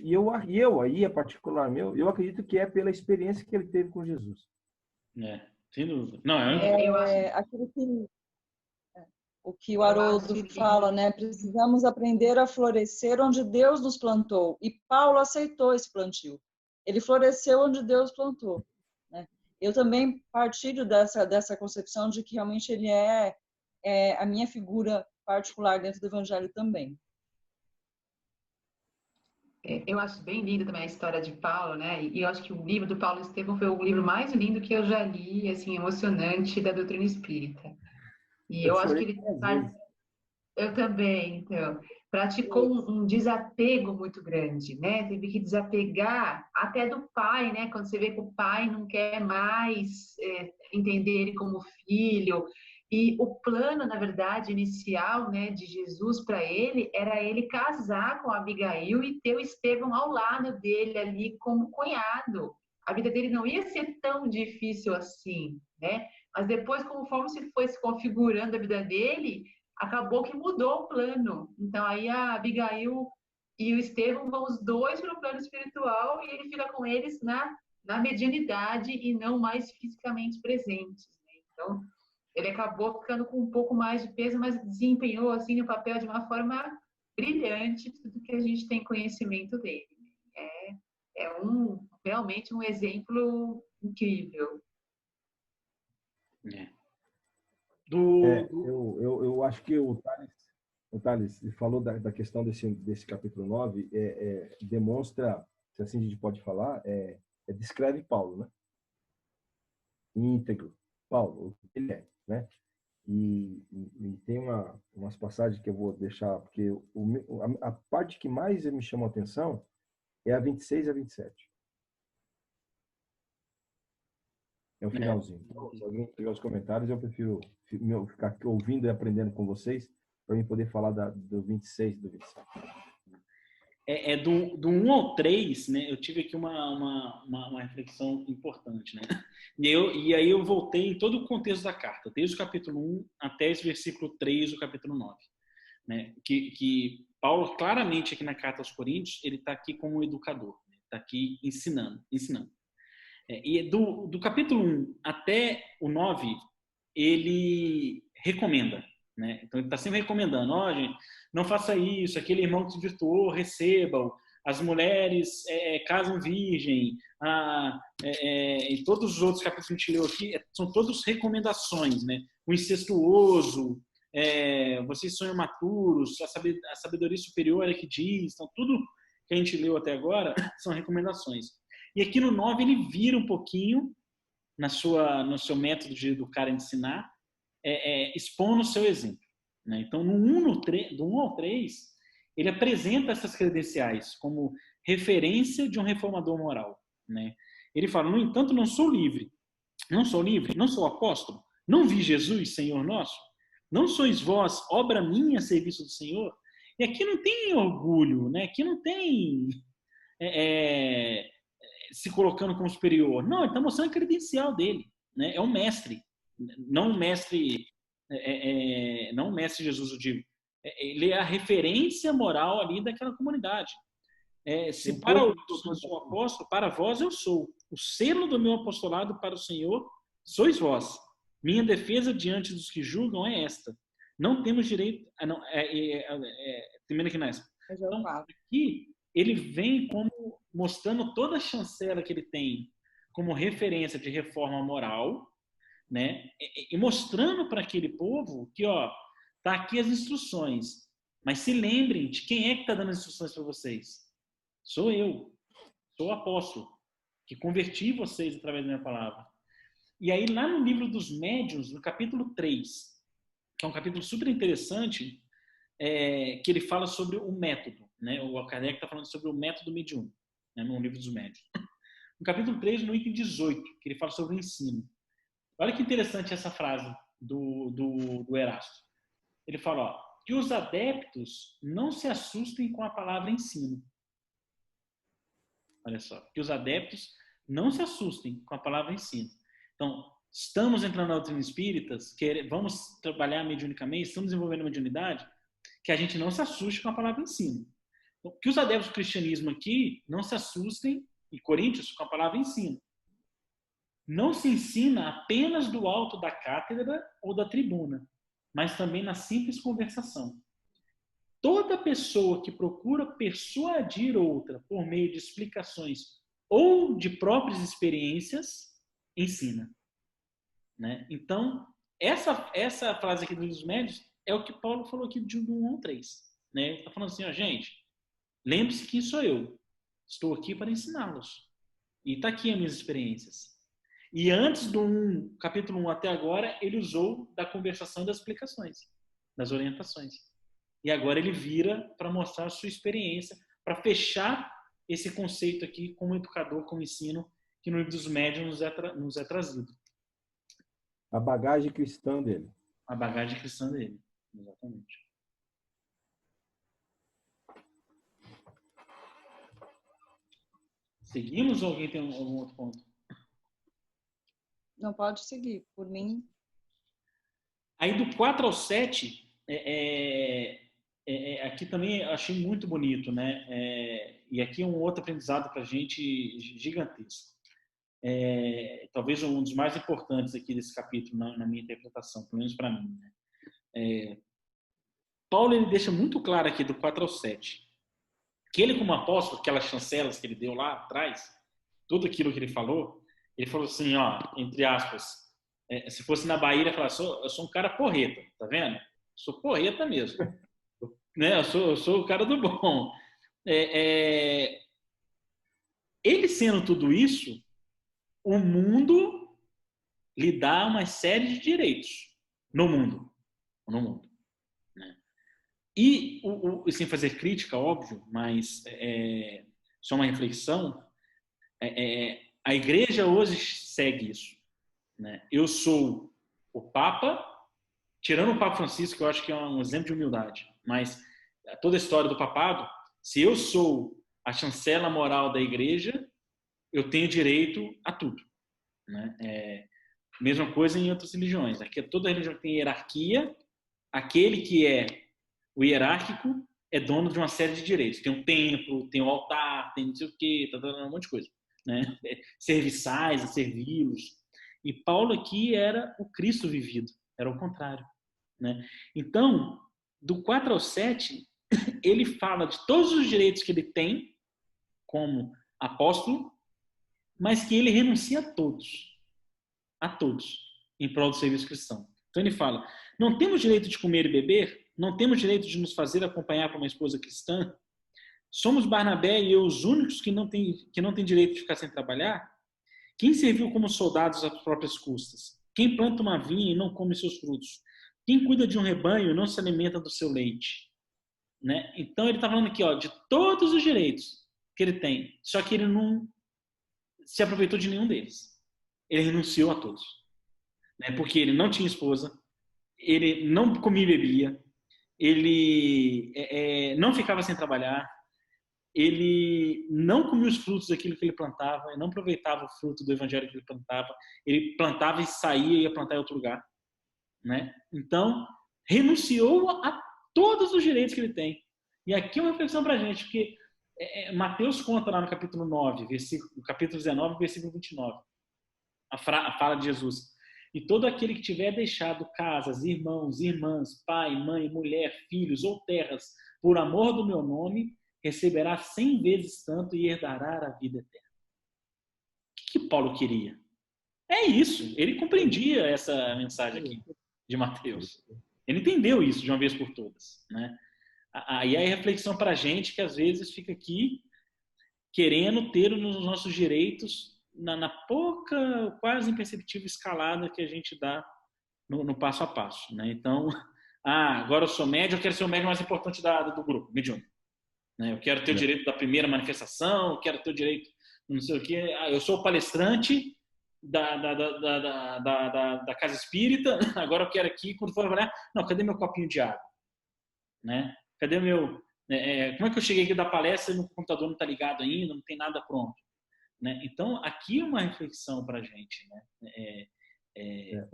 Eu aí, particular meu, eu acredito que é pela experiência que ele teve com Jesus. Sem dúvida. Não, eu acho aquilo que o que o Haroldo fala, né? Precisamos aprender a florescer onde Deus nos plantou. E Paulo aceitou esse plantio. Ele floresceu onde Deus plantou. Né? Eu também partilho dessa concepção de que realmente ele é a minha figura particular dentro do Evangelho também. Eu acho bem linda também a história de Paulo, né? E eu acho que o livro do Paulo Estevão foi o livro mais lindo que eu já li, assim, emocionante da doutrina espírita. E eu acho que ele eu também, então, praticou um desapego muito grande, né? Teve que desapegar até do pai, né? Quando você vê que o pai não quer mais entender ele como filho. E o plano, na verdade, inicial, né, de Jesus para ele era ele casar com Abigail e ter o Estevão ao lado dele ali como cunhado. A vida dele não ia ser tão difícil assim, né? Mas depois, conforme se foi se configurando a vida dele, acabou que mudou o plano. Então, aí a Abigail e o Estevão vão os dois para o plano espiritual e ele fica com eles na medianidade e não mais fisicamente presentes. Né? Então, ele acabou ficando com um pouco mais de peso, mas desempenhou assim o papel de uma forma brilhante, tudo que a gente tem conhecimento dele. Realmente um exemplo incrível. Eu acho que o Thales falou da questão desse capítulo 9, demonstra, se assim a gente pode falar, descreve Paulo, né? Íntegro. Paulo, o que ele é, né? E tem umas passagens que eu vou deixar, porque a parte que mais me chamou a atenção é a 26 e a 27. É o finalzinho. Então, se alguém tiver os comentários, eu prefiro ficar aqui ouvindo e aprendendo com vocês, para mim poder falar do 26 e do 27. Do 1 ao 3, né, eu tive aqui uma reflexão importante. Né? E aí eu voltei em todo o contexto da carta, desde o capítulo 1 até esse versículo 3 do capítulo 9. Né? Que Paulo, claramente, aqui na carta aos Coríntios, ele está aqui como educador, está aqui ensinando. E do capítulo 1 até o 9, ele recomenda. Né? Então, ele está sempre recomendando, gente, não faça isso, aquele irmão que se virtuou, receba-o, as mulheres casam virgem, e todos os outros capítulos que a gente leu aqui, são todos recomendações, né? O incestuoso, vocês são imaturos, a sabedoria superior é que diz, então tudo que a gente leu até agora são recomendações. E aqui no 9 ele vira um pouquinho no seu método de educar e ensinar, expondo o seu exemplo. Né? Então, do 1 ao 3, ele apresenta essas credenciais como referência de um reformador moral. Né? Ele fala, no entanto, não sou livre, não sou apóstolo, não vi Jesus, Senhor nosso, não sois vós, obra minha, serviço do Senhor. E aqui não tem orgulho, né? Aqui não tem se colocando como superior. Não, ele está mostrando a credencial dele. Né? É um mestre, não um mestre não o mestre Jesus, eu digo, ele é a referência moral ali daquela comunidade. Se para outros eu sou apóstolo, para vós eu sou. O selo do meu apostolado para o Senhor sois vós. Minha defesa diante dos que julgam é esta. Não temos direito... termina aqui nessa. Então, aqui ele vem como mostrando toda a chancela que ele tem como referência de reforma moral, né? E mostrando para aquele povo que, tá aqui as instruções, mas se lembrem de quem é que está dando as instruções para vocês. Sou eu, sou o apóstolo, que converti vocês através da minha palavra. E aí, lá no livro dos Médiuns, no capítulo 3, que é um capítulo super interessante, que ele fala sobre o método, né? O Kardec está falando sobre o método mediúnico, né? No livro dos Médiuns. No capítulo 3, no item 18, que ele fala sobre o ensino. Olha que interessante essa frase do Erasto. Ele fala, que os adeptos não se assustem com a palavra ensino. Olha só, que os adeptos não se assustem com a palavra ensino. Então, estamos entrando na doutrina espírita, vamos trabalhar mediunicamente, estamos desenvolvendo a mediunidade, que a gente não se assuste com a palavra ensino. Então, que os adeptos do cristianismo aqui não se assustem, e Coríntios, com a palavra ensino. Não se ensina apenas do alto da cátedra ou da tribuna, mas também na simples conversação. Toda pessoa que procura persuadir outra por meio de explicações ou de próprias experiências, ensina. Né? Então, essa frase aqui dos Médiuns é o que Paulo falou aqui de 1 ao 3. Né? Ele está falando assim, gente, lembre-se que sou eu. Estou aqui para ensiná-los. E está aqui as minhas experiências. E antes do capítulo 1 até agora, ele usou da conversação e das explicações, das orientações. E agora ele vira para mostrar a sua experiência, para fechar esse conceito aqui como educador, como ensino, que no livro dos Médiuns nos é trazido. A bagagem cristã dele. A bagagem cristã dele, exatamente. Seguimos ou alguém tem algum outro ponto? Não, pode seguir, por mim. Aí do 4 ao 7, aqui também eu achei muito bonito, né? E aqui é um outro aprendizado para a gente gigantesco. Talvez um dos mais importantes aqui desse capítulo na minha interpretação, pelo menos para mim. Né? Paulo ele deixa muito claro aqui do 4 ao 7 que ele, como apóstolo, aquelas chancelas que ele deu lá atrás, tudo aquilo que ele falou assim, entre aspas, se fosse na Bahia, ele ia falar, eu sou um cara porreta, tá vendo? Sou porreta mesmo. Né? Eu sou o cara do bom. Ele sendo tudo isso, o mundo lhe dá uma série de direitos no mundo. Né? E, sem fazer crítica, óbvio, mas só uma reflexão, a igreja hoje segue isso. Né? Eu sou o Papa, tirando o Papa Francisco, que eu acho que é um exemplo de humildade, mas toda a história do papado, se eu sou a chancela moral da igreja, eu tenho direito a tudo. Né? Mesma coisa em outras religiões. Aqui toda religião tem hierarquia, aquele que é o hierárquico é dono de uma série de direitos. Tem um templo, tem um altar, tem não sei o quê, um monte de coisa. Né? Serviçais, a servi-los. E Paulo aqui era o Cristo vivido, era o contrário. Né? Então, do 4 ao 7, ele fala de todos os direitos que ele tem como apóstolo, mas que ele renuncia a todos, em prol do serviço cristão. Então ele fala, não temos direito de comer e beber, não temos direito de nos fazer acompanhar por uma esposa cristã, somos Barnabé e eu os únicos que não têm direito de ficar sem trabalhar? Quem serviu como soldados às próprias custas? Quem planta uma vinha e não come seus frutos? Quem cuida de um rebanho e não se alimenta do seu leite? Né? Então ele está falando aqui de todos os direitos que ele tem, só que ele não se aproveitou de nenhum deles. Ele renunciou a todos. Né? Porque ele não tinha esposa, ele não comia e bebia, ele não ficava sem trabalhar, ele não comia os frutos daquilo que ele plantava, ele não aproveitava o fruto do evangelho que ele plantava e saía e ia plantar em outro lugar. né? Então, renunciou a todos os direitos que ele tem. E aqui é uma reflexão para a gente, porque Mateus conta lá no capítulo 9, capítulo 19, versículo 29, a fala de Jesus. E todo aquele que tiver deixado casas, irmãos, irmãs, pai, mãe, mulher, filhos ou terras, por amor do meu nome, receberá 100 vezes tanto e herdará a vida eterna. O que Paulo queria? É isso. Ele compreendia essa mensagem aqui de Mateus. Ele entendeu isso de uma vez por todas, né? Aí a reflexão para a gente que às vezes fica aqui querendo ter os nossos direitos na pouca, quase imperceptível escalada que a gente dá no passo a passo, né? Então, agora eu sou médio, eu quero ser o médio mais importante do grupo, mediúnico, né? Eu quero ter o direito da primeira manifestação, eu quero ter o direito, não sei o quê. Eu sou o palestrante da casa espírita, agora eu quero aqui, quando for trabalhar, não, cadê meu copinho de água? Né? Cadê meu... como é que eu cheguei aqui da palestra e o computador não está ligado ainda, não tem nada pronto? Né? Então, aqui é uma reflexão para a gente. Né? É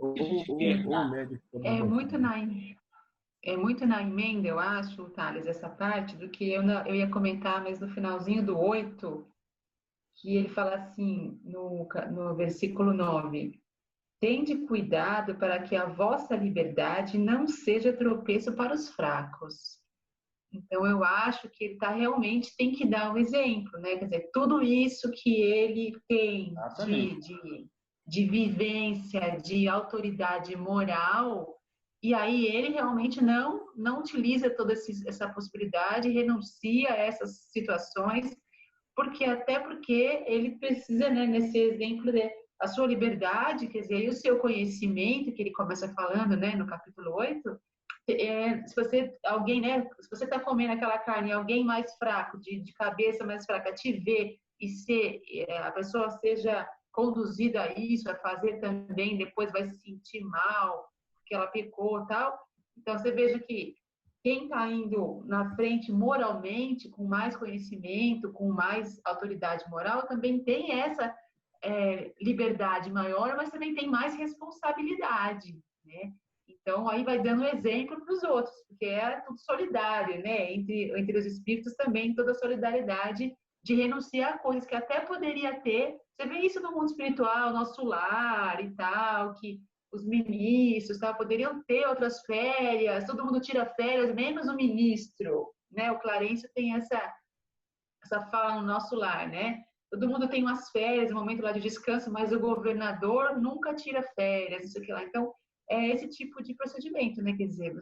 muito na emenda, eu acho, Thales, essa parte do que eu ia comentar, mas no finalzinho do 8, que ele fala assim, no versículo 9: tende cuidado para que a vossa liberdade não seja tropeço para os fracos. Então, eu acho que ele realmente tem que dar um exemplo, né? Quer dizer, tudo isso que ele tem de vivência, de autoridade moral, e aí ele realmente não utiliza toda essa possibilidade, renuncia a essas situações, até porque ele precisa, né, nesse exemplo, a sua liberdade, quer dizer, e o seu conhecimento, que ele começa falando, né, no capítulo 8, se você está comendo aquela carne, alguém mais fraco, de cabeça mais fraca, te vê e a pessoa seja conduzida a isso, a fazer também, depois vai se sentir mal, porque ela pecou e tal. Então, você veja que quem está indo na frente moralmente, com mais conhecimento, com mais autoridade moral, também tem essa liberdade maior, mas também tem mais responsabilidade, né? Então, aí vai dando exemplo para os outros, porque é tudo solidário, né? Entre os espíritos também, toda a solidariedade de renunciar a coisas que até poderia ter. Você vê isso no mundo espiritual, nosso lar e tal, que os ministros poderiam ter outras férias, todo mundo tira férias, menos o ministro, né? O Clarencio tem essa fala no nosso lar, né? Todo mundo tem umas férias, um momento lá de descanso, mas o governador nunca tira férias, isso que lá. Então, é esse tipo de procedimento, né? Quer dizer,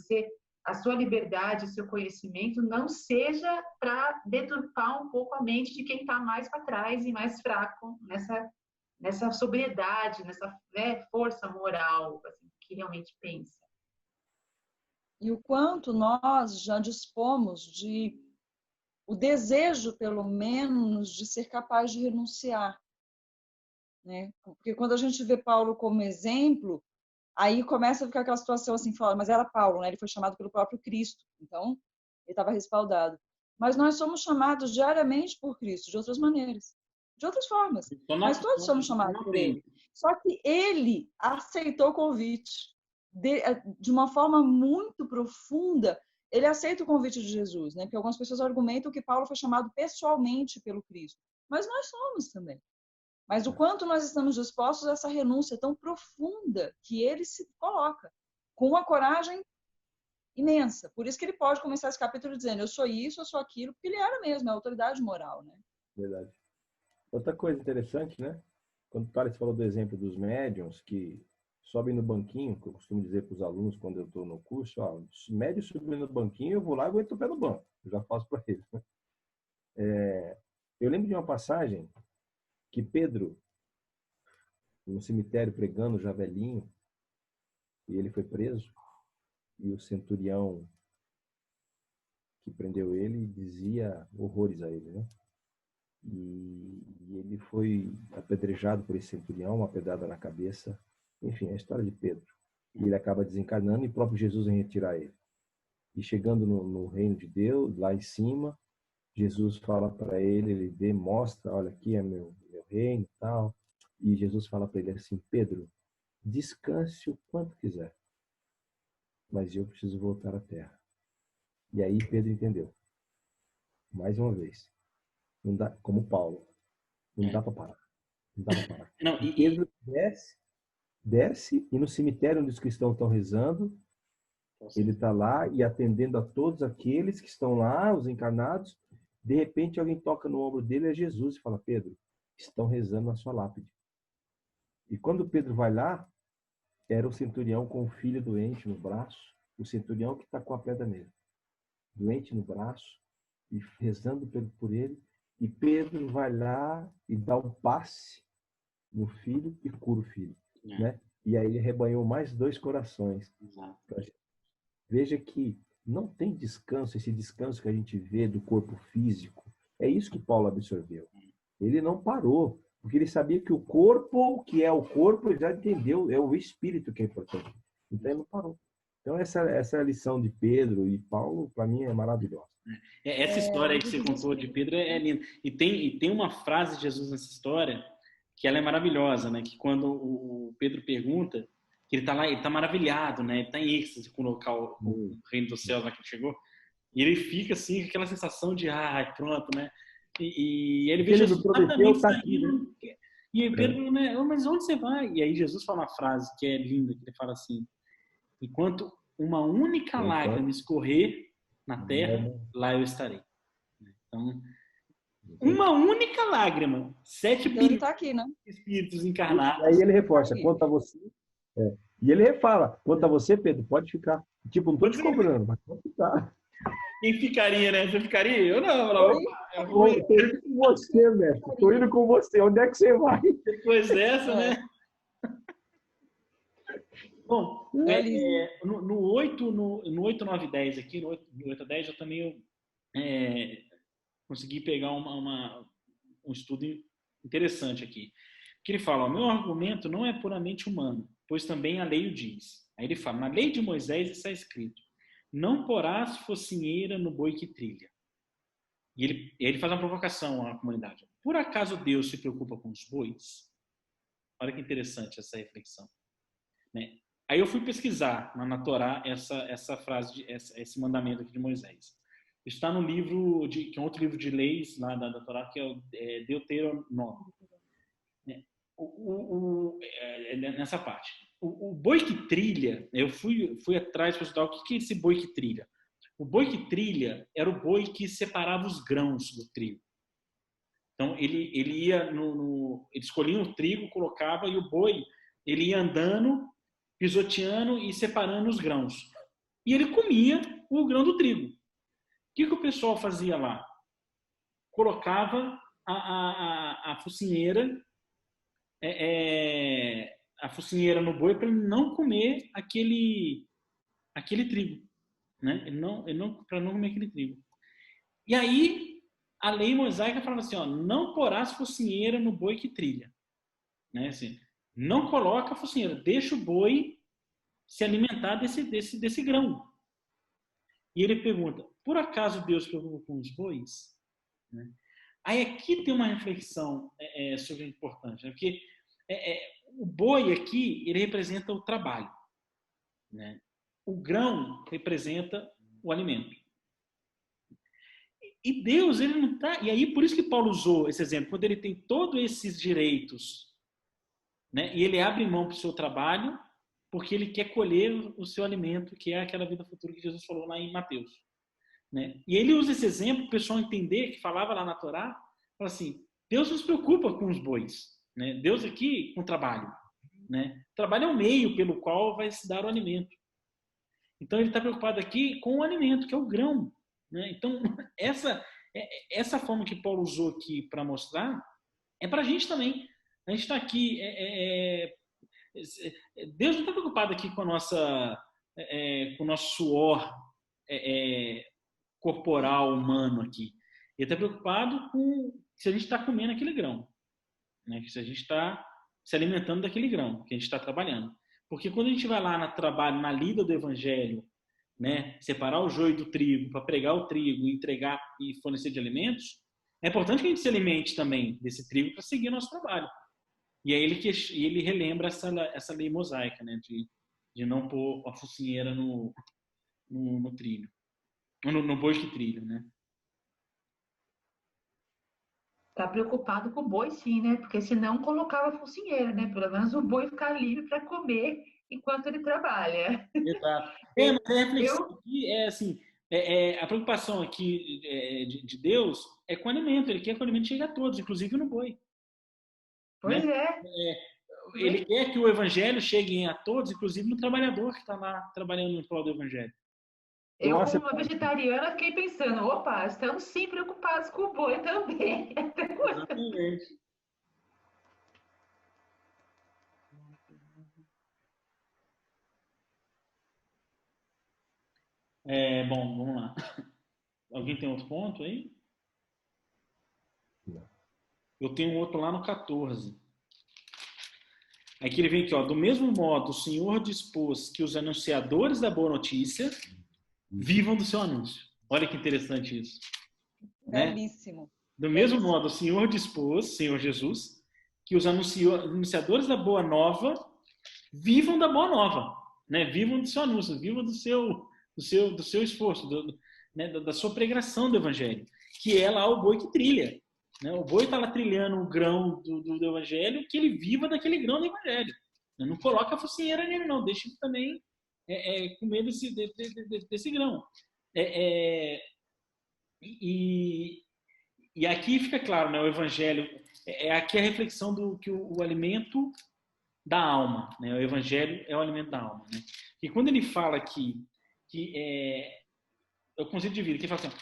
a sua liberdade, o seu conhecimento não seja para deturpar um pouco a mente de quem está mais para trás e mais fraco nessa sobriedade, nessa, né, força moral, assim, que realmente pensa. E o quanto nós já dispomos o desejo, pelo menos, de ser capaz de renunciar, né? Porque quando a gente vê Paulo como exemplo, aí começa a ficar aquela situação assim, fala, mas era Paulo, né? Ele foi chamado pelo próprio Cristo, então ele estava respaldado. Mas nós somos chamados diariamente por Cristo, de outras maneiras, de outras formas. Mas todos somos chamados por ele. Só que ele aceitou o convite de uma forma muito profunda. Ele aceita o convite de Jesus, né? Porque algumas pessoas argumentam que Paulo foi chamado pessoalmente pelo Cristo, mas nós somos também. Mas o quanto nós estamos dispostos a essa renúncia tão profunda que ele se coloca, com uma coragem imensa. Por isso que ele pode começar esse capítulo dizendo, eu sou isso, eu sou aquilo, porque ele era mesmo, a autoridade moral, né? Verdade. Outra coisa interessante, né? Quando o Thales falou do exemplo dos médiums que sobem no banquinho, que eu costumo dizer para os alunos quando eu estou no curso, médium subindo no banquinho, eu vou lá e aguento o pé no banco. Eu já faço para eles. Né? Eu lembro de uma passagem que Pedro, no cemitério pregando já velhinho, e ele foi preso, e o centurião que prendeu ele dizia horrores a ele, né? E ele foi apedrejado por esse centurião, uma pedrada na cabeça. Enfim, a história de Pedro. E ele acaba desencarnando e o próprio Jesus vem retirar ele. E chegando no reino de Deus, lá em cima, Jesus fala para ele mostra, olha, aqui é meu reino e tal. E Jesus fala para ele assim, Pedro, descanse o quanto quiser. mas eu preciso voltar à terra. E aí Pedro entendeu. Mais uma vez. Não dá, como Paulo. Não dá para parar. Não dá para parar. Não, E Pedro desce e no cemitério onde os cristãos estão rezando, ele está lá e atendendo a todos aqueles que estão lá, os encarnados. De repente alguém toca no ombro dele, é Jesus, e fala: Pedro, estão rezando na sua lápide. E quando Pedro vai lá, era o centurião com o filho doente no braço, o centurião que está com a pedra nele, doente no braço, e rezando por ele. E Pedro vai lá e dá um passe no filho e cura o filho. Né? E aí ele rebanhou mais 2 corações. Veja que não tem descanso, esse descanso que a gente vê do corpo físico. É isso que Paulo absorveu. Ele não parou, porque ele sabia que o corpo, que é o corpo, ele já entendeu, é o espírito que é importante. Então ele não parou. Então essa lição de Pedro e Paulo, para mim, é maravilhosa. Essa história aí que você contou de Pedro é linda. E tem uma frase de Jesus nessa história que ela é maravilhosa, né? Que quando o Pedro pergunta, que ele tá lá, ele tá maravilhado, né? Ele tá em êxtase com o local, o reino dos céus lá que ele chegou. E ele fica assim, com aquela sensação de, pronto, né? E ele vê Jesus exatamente saindo. E aí Pedro, né? Mas onde você vai? E aí Jesus fala uma frase que é linda, que ele fala assim: enquanto uma única lágrima escorrer na terra, lá eu estarei. Então, uma única lágrima, 7 bilhões tá aqui, né? de espíritos encarnados. E aí ele reforça, quanto a você... E ele fala, quanto a você, Pedro, pode ficar. Tipo, não tô te cobrando, mas pode ficar. Quem ficaria, né? Você ficaria? Eu não. Eu tô indo com você, mestre. Tô indo com você. Onde é que você vai? Depois dessa, né? Bom, no 8, 9 e 10 aqui, no 8 a 10, eu também consegui pegar um estudo interessante aqui. Que ele fala: meu argumento não é puramente humano, pois também a lei o diz. Aí ele fala: na lei de Moisés está escrito: não porás focinheira no boi que trilha. E ele faz uma provocação à comunidade: por acaso Deus se preocupa com os bois? Olha que interessante essa reflexão, né? Aí eu fui pesquisar na Torá essa frase, esse mandamento aqui de Moisés. Isso está no livro, que é um outro livro de leis lá da Torá, que é o Deuteronômio. Nessa parte. O boi que trilha, eu fui atrás para estudar o que é esse boi que trilha. O boi que trilha era o boi que separava os grãos do trigo. Então, ele ia ele escolhia o trigo, colocava, e o boi ele ia andando, pisoteando e separando os grãos. E ele comia o grão do trigo. O que o pessoal fazia lá? Colocava a focinheira no boi para ele não comer aquele trigo, né? Para não comer aquele trigo. E aí a lei mosaica falava assim: não porás focinheira no boi que trilha, né? Assim, não coloca a focinheira, deixa o boi se alimentar desse grão. E ele pergunta: por acaso Deus se preocupa com os bois? Né? Aí aqui tem uma reflexão sobre o importante, né? Porque o boi aqui, ele representa o trabalho, né? O grão representa o alimento. E Deus, ele não está... E aí, por isso que Paulo usou esse exemplo, quando ele tem todos esses direitos, né? E ele abre mão para o seu trabalho, porque ele quer colher o seu alimento, que é aquela vida futura que Jesus falou lá em Mateus. Né? E ele usa esse exemplo para o pessoal entender, que falava lá na Torá, fala assim: Deus não se preocupa com os bois, né? Deus aqui com o trabalho, né? O trabalho é o meio pelo qual vai se dar o alimento. Então ele está preocupado aqui com o alimento, que é o grão, né? Então essa forma que Paulo usou aqui para mostrar é para a gente também. A gente está aqui, Deus não está preocupado aqui com com o nosso suor corporal humano aqui. Ele está preocupado com se a gente está comendo aquele grão, né? Se a gente está se alimentando daquele grão que a gente está trabalhando. Porque quando a gente vai lá no trabalho, na lida do evangelho, né, separar o joio do trigo, para pregar o trigo, entregar e fornecer de alimentos, é importante que a gente se alimente também desse trigo para seguir o nosso trabalho. E aí ele relembra essa lei mosaica, né, de não pôr a focinheira no trilho, no boi que trilha, né? Tá preocupado com o boi, sim, né? Porque senão colocava focinheira, né? Pelo menos o boi ficar livre para comer enquanto ele trabalha. Exato. Mas a reflexão Eu, aqui é assim, a preocupação aqui de Deus é com o alimento. Ele quer que o alimento chegue a todos, inclusive no boi, né? pois é, Ele quer que o evangelho chegue a todos, inclusive no trabalhador que está lá trabalhando no prol do evangelho. Eu eu acho como uma vegetariana fiquei pensando, opa, estamos sim preocupados com o boi também. Exatamente. Bom, vamos lá. Alguém tem outro ponto aí? Eu tenho um outro lá no 14. Aqui ele vem aqui, ó. Do mesmo modo, o Senhor dispôs que os anunciadores da boa notícia vivam do seu anúncio. Olha que interessante isso, né? Belíssimo. Do mesmo modo, o Senhor dispôs, Senhor Jesus, que os anunciadores da boa nova vivam da boa nova, né? Vivam do seu anúncio, vivam do seu esforço, né? Da sua pregação do evangelho, que é lá o boi que trilha, né? O boi está lá trilhando o grão do evangelho, que ele viva daquele grão do evangelho. Não coloca a focinheira nele, não. Deixa ele também comer desse grão. E aqui fica claro, né? O evangelho aqui a reflexão do que o alimento da alma, né? O evangelho é o alimento da alma, né? E quando ele fala aqui que é o conceito de vida, que ele fala assim,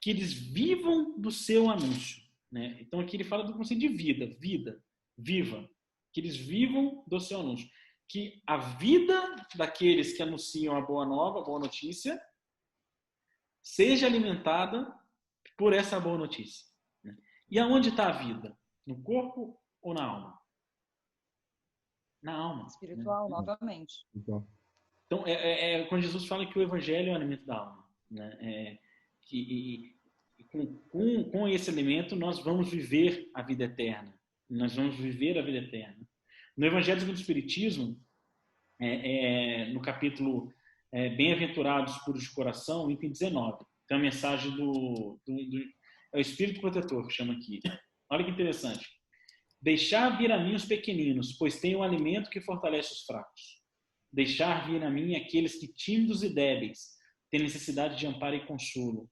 que eles vivam do seu anúncio, né? Então aqui ele fala do conceito de vida, viva, que eles vivam do seu anúncio, que a vida daqueles que anunciam a boa nova, a boa notícia, seja alimentada por essa boa notícia, né? E aonde está a vida? No corpo ou na alma? Na alma. Espiritual, Né? novamente. Então, quando Jesus fala que o evangelho é o alimento da alma, né? Com esse alimento nós vamos viver a vida eterna. Nós vamos viver a vida eterna. No Evangelho segundo o Espiritismo, no capítulo Bem-aventurados puros de coração, item 19, tem a mensagem é o Espírito Protetor que chama aqui. Olha que interessante. Deixar vir a mim os pequeninos, pois tenho um alimento que fortalece os fracos. Deixar vir a mim aqueles que tímidos e débeis têm necessidade de amparo e consolo.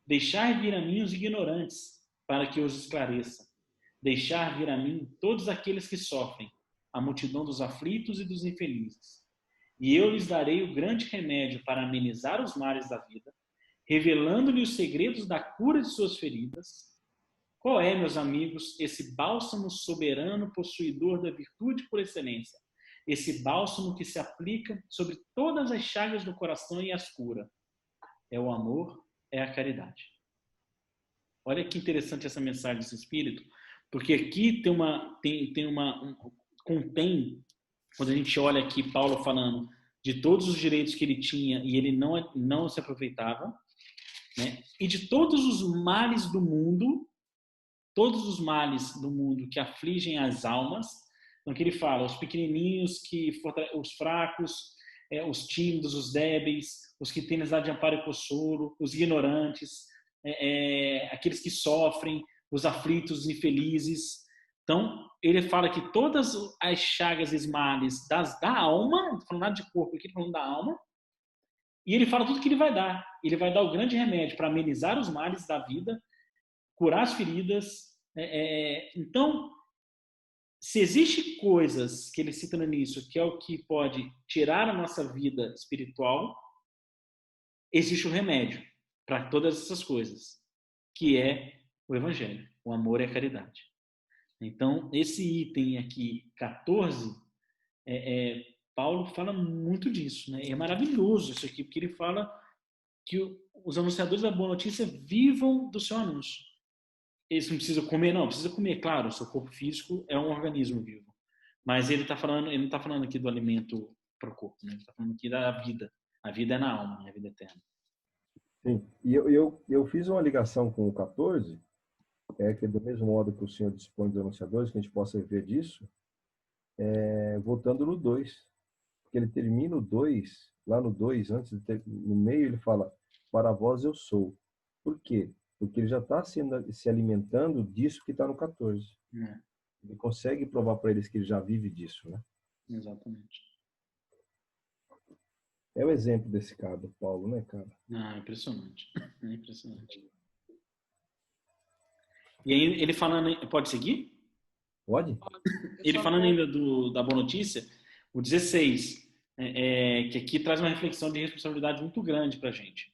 Deixar vir a mim os ignorantes, para que eu os esclareça. Deixar vir a mim todos aqueles que sofrem, a multidão dos aflitos e dos infelizes. E eu lhes darei o grande remédio para amenizar os males da vida, revelando-lhe os segredos da cura de suas feridas. Qual é, meus amigos, esse bálsamo soberano possuidor da virtude por excelência? Esse bálsamo que se aplica sobre todas as chagas do coração e as cura. É o amor, é a caridade. Olha que interessante essa mensagem desse Espírito, porque aqui contém, quando a gente olha aqui Paulo falando de todos os direitos que ele tinha e ele não se aproveitava, né? E de todos os males do mundo que afligem as almas. Então, que ele fala, os pequenininhos, os fracos, os tímidos, os débeis, os que têm necessidade de amparo e consolo, os ignorantes, aqueles que sofrem, os aflitos, os infelizes. Então, ele fala que todas as chagas e males da alma, não estou falando nada de corpo aqui, estou falando da alma, e ele fala tudo que ele vai dar. Ele vai dar o grande remédio para amenizar os males da vida, curar as feridas. Então, se existe coisas que ele cita no início, que é o que pode tirar a nossa vida espiritual, existe o remédio para todas essas coisas, que é o evangelho, o amor e a caridade. Então, esse item aqui, 14, Paulo fala muito disso, né? É maravilhoso isso aqui, porque ele fala que os anunciadores da boa notícia vivam do seu anúncio. Eles não precisam comer, não. Precisa comer, claro. O seu corpo físico é um organismo vivo. Mas ele não está falando aqui do alimento para o corpo, né? Ele está falando aqui da vida. A vida é na alma, né? A vida eterna. sim. E eu fiz uma ligação com o 14, que é do mesmo modo que o Senhor dispõe dos anunciadores, que a gente possa ver disso, voltando no 2. porque ele termina o 2, lá no 2, no meio ele fala, para vós eu sou. Por quê? Porque ele já está se alimentando disso que está no 14. Ele consegue provar para eles que ele já vive disso, né? Exatamente. É o exemplo desse cara, do Paulo, né, cara? Ah, impressionante. É impressionante. E aí ele falando... Pode seguir? Pode? Ele falando ainda da boa notícia, o 16, que aqui traz uma reflexão de responsabilidade muito grande para a gente.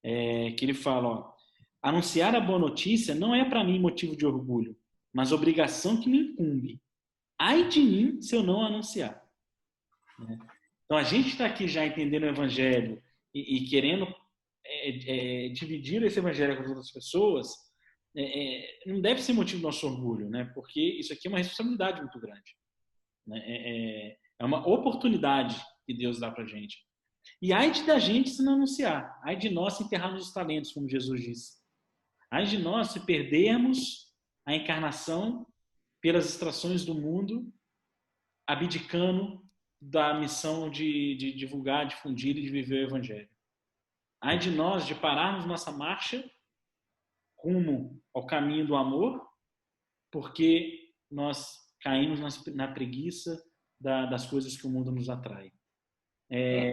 Que ele fala, ó, anunciar a boa notícia não é para mim motivo de orgulho, mas obrigação que me incumbe. Ai de mim se eu não anunciar. Então a gente está aqui já entendendo o evangelho e querendo dividir esse evangelho com as outras pessoas, não deve ser motivo do nosso orgulho, né? Porque isso aqui é uma responsabilidade muito grande. Né? É uma oportunidade que Deus dá para a gente. E ai da gente se não anunciar. Ai de nós se enterrarmos os talentos, como Jesus disse. Ai de nós se perdermos a encarnação pelas distrações do mundo, abdicando da missão de divulgar, difundir e de viver o evangelho. Ai de nós de pararmos nossa marcha rumo ao caminho do amor, porque nós caímos na preguiça das coisas que o mundo nos atrai.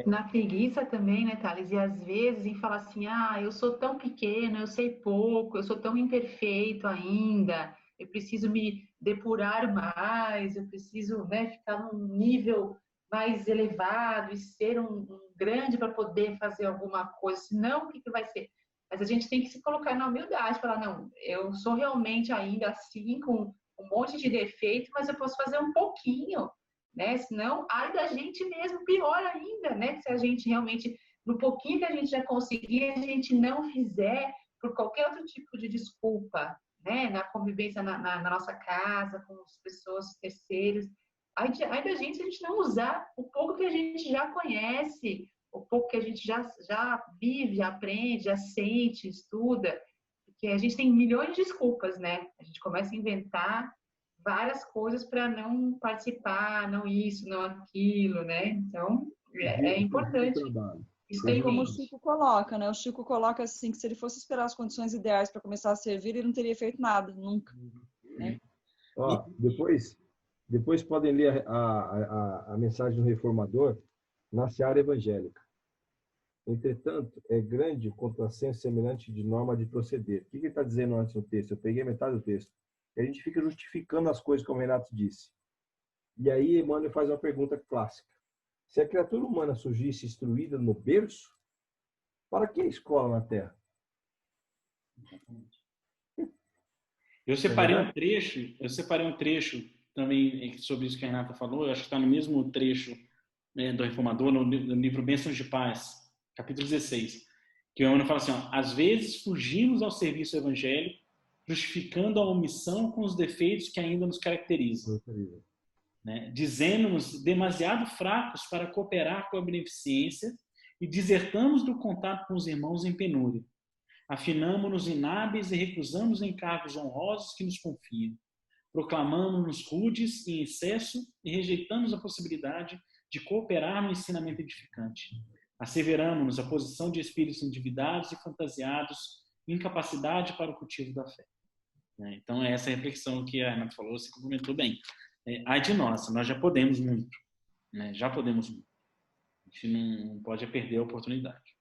Na preguiça também, né, Thales? E às vezes em falar assim, eu sou tão pequeno, eu sei pouco, eu sou tão imperfeito ainda, eu preciso me depurar mais, eu preciso, né, ficar num nível mais elevado e ser um grande para poder fazer alguma coisa, senão o que vai ser? Mas a gente tem que se colocar na humildade, falar, não, eu sou realmente ainda assim, com um monte de defeito, mas eu posso fazer um pouquinho, né? Senão, ai da gente mesmo, pior ainda, né? Se a gente realmente, no pouquinho que a gente já conseguir, a gente não fizer por qualquer outro tipo de desculpa, né? Na convivência na nossa casa, com as pessoas terceiros. Ai da gente se a gente não usar o pouco que a gente já conhece, o pouco que a gente já vive, já aprende, já sente, estuda, porque a gente tem milhões de desculpas, né? A gente começa a inventar várias coisas para não participar, não isso, não aquilo, né? Então, é importante isso ter em Como o mente. Chico coloca, né? O Chico coloca assim, que se ele fosse esperar as condições ideais para começar a servir, ele não teria feito nada, nunca. Né? Ó, depois podem ler a mensagem do Reformador na seara evangélica. Entretanto, é grande o contrassenso semelhante de norma de proceder. O que ele está dizendo antes no texto? Eu peguei metade do texto. E a gente fica justificando as coisas, como o Renato disse. E aí, Emmanuel faz uma pergunta clássica. Se a criatura humana surgisse instruída no berço, para que a escola na Terra? Eu separei um trecho também sobre isso que a Renata falou, eu acho que está no mesmo trecho, né, do Reformador, no livro Bênçãos de Paz, capítulo 16, que o Emmanuel fala assim, ó, às vezes fugimos ao serviço evangélico, justificando a omissão com os defeitos que ainda nos caracterizam. Né? Dizendo-nos demasiado fracos para cooperar com a beneficência e desertamos do contato com os irmãos em penúria. Afinamo-nos inábeis e recusamos encargos honrosos que nos confiam. Proclamamos-nos rudes e em excesso e rejeitamos a possibilidade de cooperar no ensinamento edificante. Asseveramos-nos a posição de espíritos endividados e fantasiados, incapacidade para o cultivo da fé. Então, é essa reflexão que a Renata falou, você complementou bem. Ai de nós já podemos muito. Né? Já podemos muito. A gente não pode perder a oportunidade.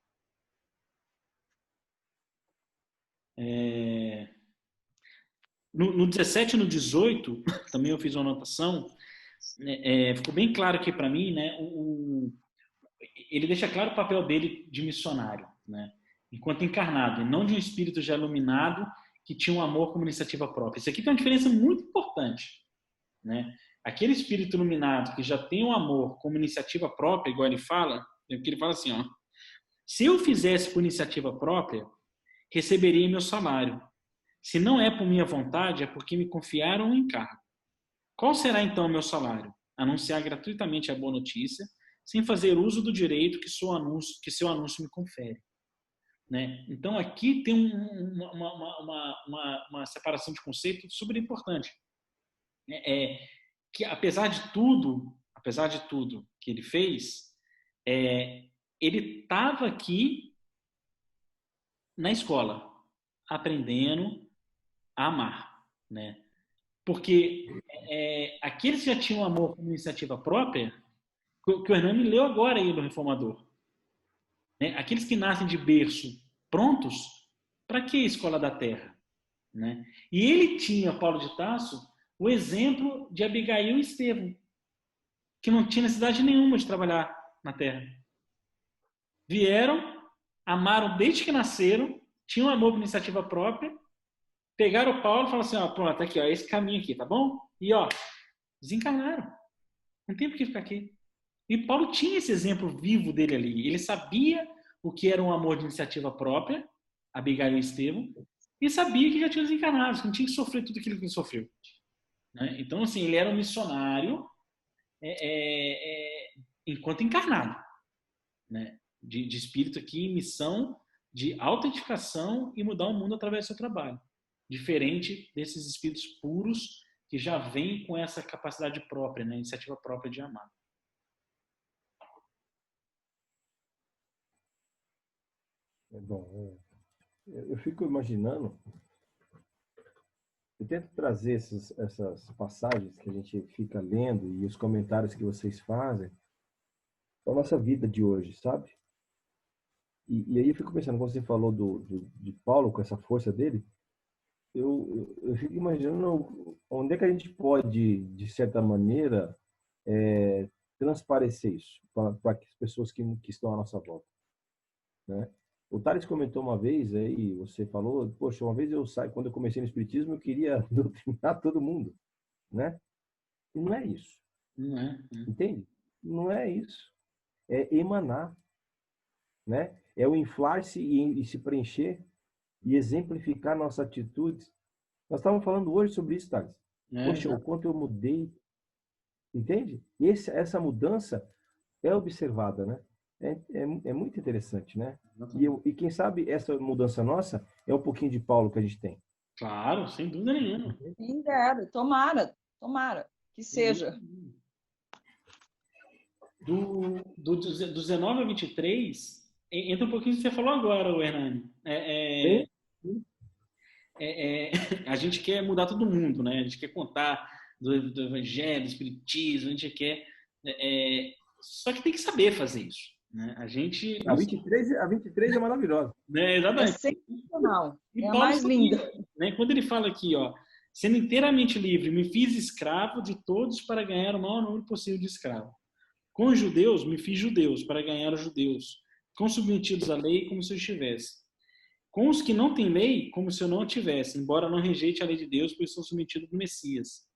No 17 e no 18, também eu fiz uma anotação, ficou bem claro aqui para mim, né, ele deixa claro o papel dele de missionário, né, enquanto encarnado, e não de um espírito já iluminado que tinha um amor como iniciativa própria. Isso aqui tem uma diferença muito importante. Né? Aquele espírito iluminado que já tem um amor como iniciativa própria, igual ele fala, que ele fala assim, ó, se eu fizesse por iniciativa própria, receberia meu salário. Se não é por minha vontade, é porque me confiaram um encargo. Qual será então o meu salário? Anunciar gratuitamente a boa notícia, sem fazer uso do direito que seu anúncio me confere. Né? Então aqui tem uma separação de conceito super importante. Que apesar de tudo, apesar de tudo que ele fez, ele estava aqui na escola, aprendendo a amar, né? Porque aqueles que já tinham amor como iniciativa própria, que o Hernani leu agora aí no Reformador, né? Aqueles que nascem de berço prontos, para que a escola da terra? Né? E ele tinha, Paulo de Tarso, o exemplo de Abigail e Estevão, que não tinha necessidade nenhuma de trabalhar na terra. Vieram, amaram desde que nasceram, tinham amor por iniciativa própria, pegaram o Paulo e falaram assim, ó, pronto, aqui, ó, esse caminho aqui, tá bom? E, ó, desencarnaram. Não tem por que ficar aqui. E Paulo tinha esse exemplo vivo dele ali. Ele sabia o que era um amor de iniciativa própria, Abigail e Estevão, e sabia que já tinha desencarnado, que não tinha que sofrer tudo aquilo que ele sofreu. Né? Então, assim, ele era um missionário enquanto encarnado, né? De espírito aqui em missão de autentificação e mudar o mundo através do seu trabalho. Diferente desses espíritos puros que já vêm com essa capacidade própria, né? Iniciativa própria de amar. Bom, eu fico imaginando, eu tento trazer essas passagens que a gente fica lendo e os comentários que vocês fazem para a nossa vida de hoje, sabe? E aí eu fico pensando, quando você falou de Paulo, com essa força dele, eu fico imaginando onde é que a gente pode, de certa maneira, transparecer isso para as pessoas que estão à nossa volta, né? O Thales comentou uma vez, aí você falou, poxa, uma vez quando eu comecei no Espiritismo, eu queria doutrinar todo mundo, né? E não é isso. Não é? Entende? Não é isso. É emanar, né? É o inflar-se e se preencher e exemplificar nossa atitude. Nós estávamos falando hoje sobre isso, Thales. Poxa, o quanto eu mudei. Entende? Essa mudança é observada, né? É muito interessante, né? E quem sabe essa mudança nossa é um pouquinho de Paulo que a gente tem. Claro, sem dúvida nenhuma. Quem dera, tomara que seja. Do 19 a 23, entra um pouquinho do que você falou agora, Hernani. A gente quer mudar todo mundo, né? A gente quer contar do evangelho, do espiritismo, a gente quer... só que tem que saber fazer isso. Né? A 23 é maravilhosa. Né? Exatamente. É sensacional. E É a Paulo mais linda. né? Quando ele fala aqui, ó, sendo inteiramente livre, me fiz escravo de todos para ganhar o maior número possível de escravos. Com os judeus, me fiz judeus para ganhar os judeus. Com submetidos à lei, como se eu estivesse. Com os que não têm lei, como se eu não a tivesse, embora não rejeite a lei de Deus, pois sou submetido do Messias.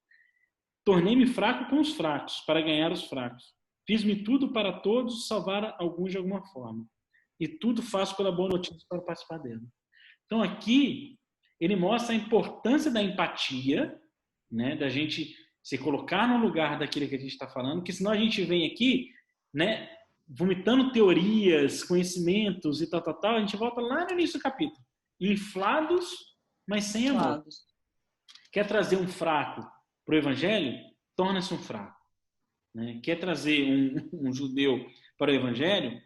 Tornei-me fraco com os fracos, para ganhar os fracos. Fiz-me tudo para todos, salvar alguns de alguma forma. E tudo faço pela boa notícia para participar dela. Então aqui, ele mostra a importância da empatia, né, da gente se colocar no lugar daquilo que a gente está falando, porque senão a gente vem aqui, né, vomitando teorias, conhecimentos e tal, a gente volta lá no início do capítulo. Inflados, mas sem amor. Quer trazer um fraco para o evangelho? Torna-se um fraco. Né? Quer trazer um judeu para o evangelho?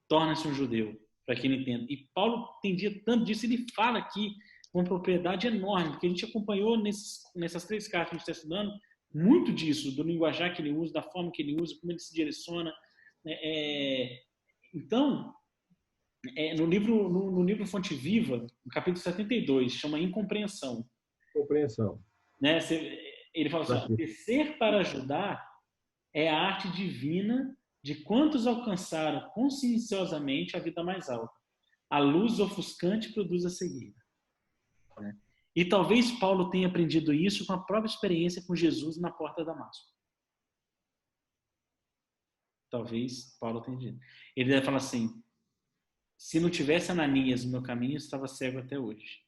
Torna-se um judeu, para que ele entenda. E Paulo entendia tanto disso, ele fala aqui com propriedade enorme, porque a gente acompanhou nessas 3 cartas que a gente está estudando, muito disso, do linguajar que ele usa, da forma que ele usa, como ele se direciona. Então, no livro Fonte Viva, no capítulo 72, chama Incompreensão. Compreensão. Né? Ele fala assim, descer para ajudar é a arte divina de quantos alcançaram conscienciosamente a vida mais alta. A luz ofuscante produz a cegueira. Né? E talvez Paulo tenha aprendido isso com a própria experiência com Jesus na porta da Damasco. Talvez Paulo tenha dito. Ele deve falar assim, se não tivesse Ananias no meu caminho, eu estava cego até hoje.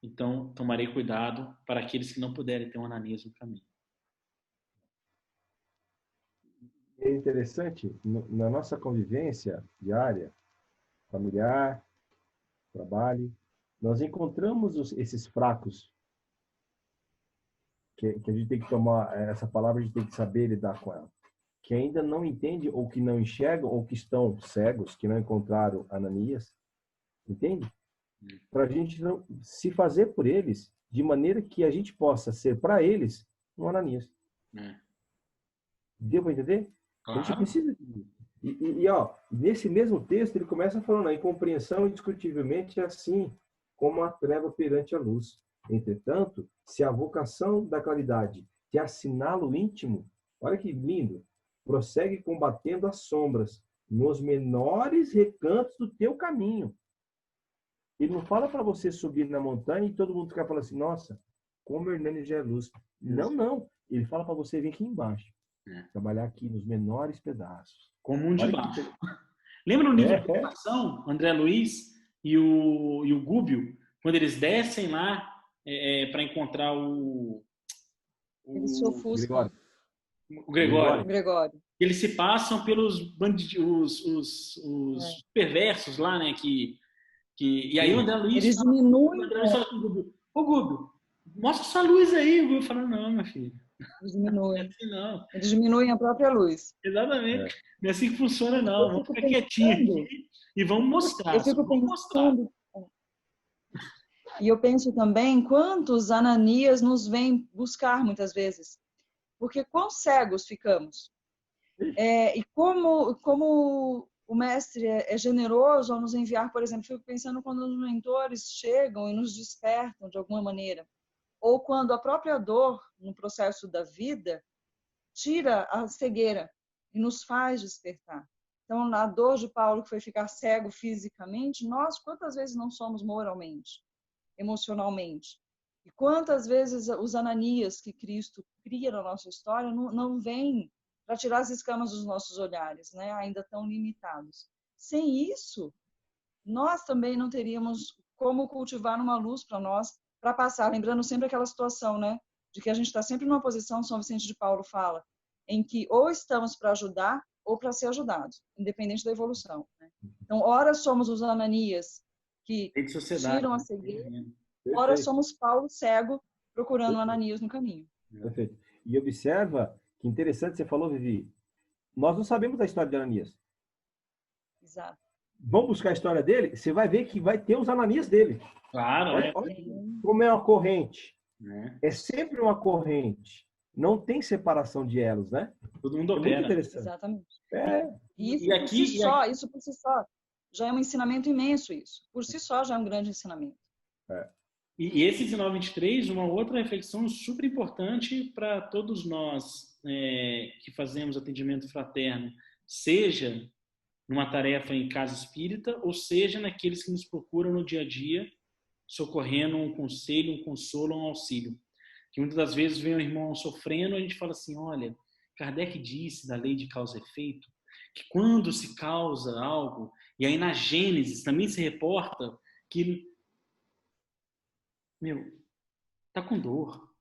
Então, tomarei cuidado para aqueles que não puderem ter um Ananias no caminho. É interessante, na nossa convivência diária, familiar, trabalho, nós encontramos esses fracos que a gente tem que tomar essa palavra, a gente tem que saber lidar com ela. Que ainda não entende, ou que não enxergam, ou que estão cegos, que não encontraram Ananias, entende? Para a gente não se fazer por eles, de maneira que a gente possa ser para eles um Ananias. Deu para entender? Claro. A gente precisa. Ó, nesse mesmo texto, ele começa falando: a incompreensão indiscutivelmente é assim como a treva perante a luz. Entretanto, se a vocação da claridade te assinala o íntimo, olha que lindo, prossegue combatendo as sombras nos menores recantos do teu caminho. Ele não fala para você subir na montanha e todo mundo ficar falando assim: nossa, como Hernani já é luz. Não, não. Ele fala para você vir aqui embaixo. Trabalhar aqui nos menores pedaços. Comum de baixo. Lembra no livro de educação, André Luiz e o Gúbio, quando eles descem lá para encontrar Eles se ofuscam. Gregório. Eles se passam pelos os perversos lá, né? E aí o André Luiz eles diminuem. O André Luiz fala com o Gúbio: ô Gúbio, mostra sua luz aí. O Gúbio fala: não, meu filho. Eles diminuem. Não é assim, não. Eles diminuem a própria luz. Exatamente. Não é assim que funciona, não. Vamos ficar quietinho aqui e vamos mostrar. Eu fico pensando. E eu penso também quantos Ananias nos vêm buscar muitas vezes. Porque quão cegos ficamos. E como o mestre é generoso ao nos enviar, por exemplo, fico pensando quando os mentores chegam e nos despertam de alguma maneira. Ou quando a própria dor, no processo da vida, tira a cegueira e nos faz despertar. Então, na dor de Paulo, que foi ficar cego fisicamente, nós quantas vezes não somos moralmente, emocionalmente? E quantas vezes os Ananias que Cristo cria na nossa história não vêm para tirar as escamas dos nossos olhares, né? Ainda tão limitados. Sem isso, nós também não teríamos como cultivar uma luz para nós, para passar, lembrando sempre aquela situação, né? De que a gente está sempre numa posição, São Vicente de Paulo fala, em que ou estamos para ajudar ou para ser ajudados, independente da evolução. Né? Então, ora somos os Ananias que tiram a cegueira, ora somos Paulo cego procurando Ananias no caminho. Perfeito. E observa que interessante você falou, Vivi. Nós não sabemos da história de Ananias. Exato. Vamos buscar a história dele, você vai ver que vai ter os Ananias dele. Claro, olha como é uma corrente. É sempre uma corrente. Não tem separação de elos, né? Todo mundo opera. Muito interessante. Exatamente. Isso por si só já é um ensinamento imenso isso. Por si só já é um grande ensinamento. E esse 1923, uma outra reflexão super importante para todos nós que fazemos atendimento fraterno, seja numa tarefa em casa espírita, ou seja naqueles que nos procuram no dia a dia, socorrendo um conselho, um consolo, um auxílio. Que muitas das vezes vem um irmão sofrendo, a gente fala assim: olha, Kardec disse da lei de causa e efeito, que quando se causa algo, e aí na Gênesis também se reporta que, tá com dor,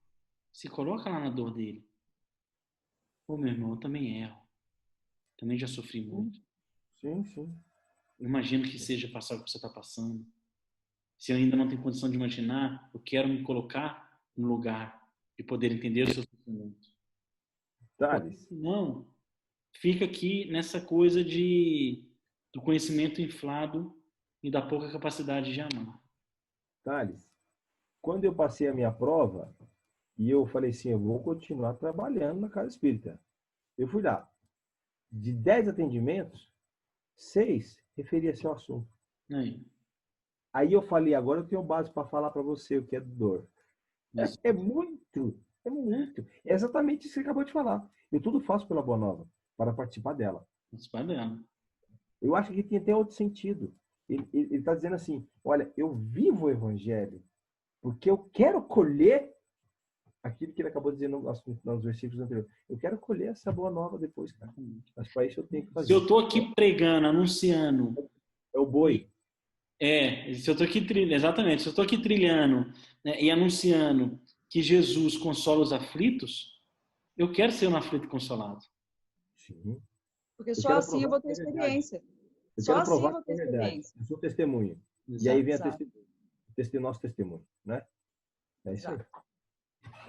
se coloca lá na dor dele. Meu irmão, eu também erro, também já sofri muito. Sim. Eu imagino que seja passar o que você está passando. Se eu ainda não tenho condição de imaginar, eu quero me colocar no lugar de poder entender o seu sofrimento. Não, fica aqui nessa coisa do conhecimento inflado e da pouca capacidade de amar. Thales, quando eu passei a minha prova, e eu falei assim, eu vou continuar trabalhando na casa espírita. Eu fui lá. De 10 atendimentos, 6 referia-se ao assunto. Aí eu falei, agora eu tenho base para falar para você o que é dor. É muito. É exatamente isso que você acabou de falar. Eu tudo faço pela Boa Nova, para participar dela. Eu acho que tem até outro sentido. Ele está dizendo assim, olha, eu vivo o Evangelho porque eu quero colher aquilo que ele acabou de dizer nos versículos anteriores. Eu quero colher essa Boa Nova depois, cara. Mas para isso eu tenho que fazer. Se eu estou aqui pregando, anunciando... É o boi. Se eu estou aqui exatamente, se eu estou aqui trilhando, né, e anunciando que Jesus consola os aflitos, eu quero ser um aflito consolado. Sim. Porque só assim eu vou ter experiência. Só assim eu vou ter experiência. Eu sou testemunha. E aí vem o nosso testemunho, né? É isso aí.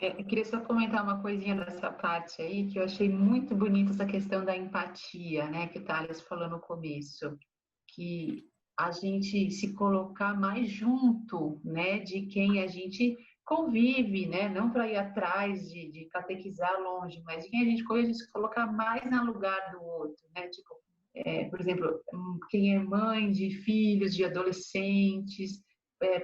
Eu queria só comentar uma coisinha dessa parte aí, que eu achei muito bonita essa questão da empatia, né, que o Thales falou no começo, que a gente se colocar mais junto, né, de quem a gente convive, né, não para ir atrás de catequizar longe, mas de quem a gente convive, se colocar mais no lugar do outro, né, tipo, por exemplo, quem é mãe de filhos, de adolescentes,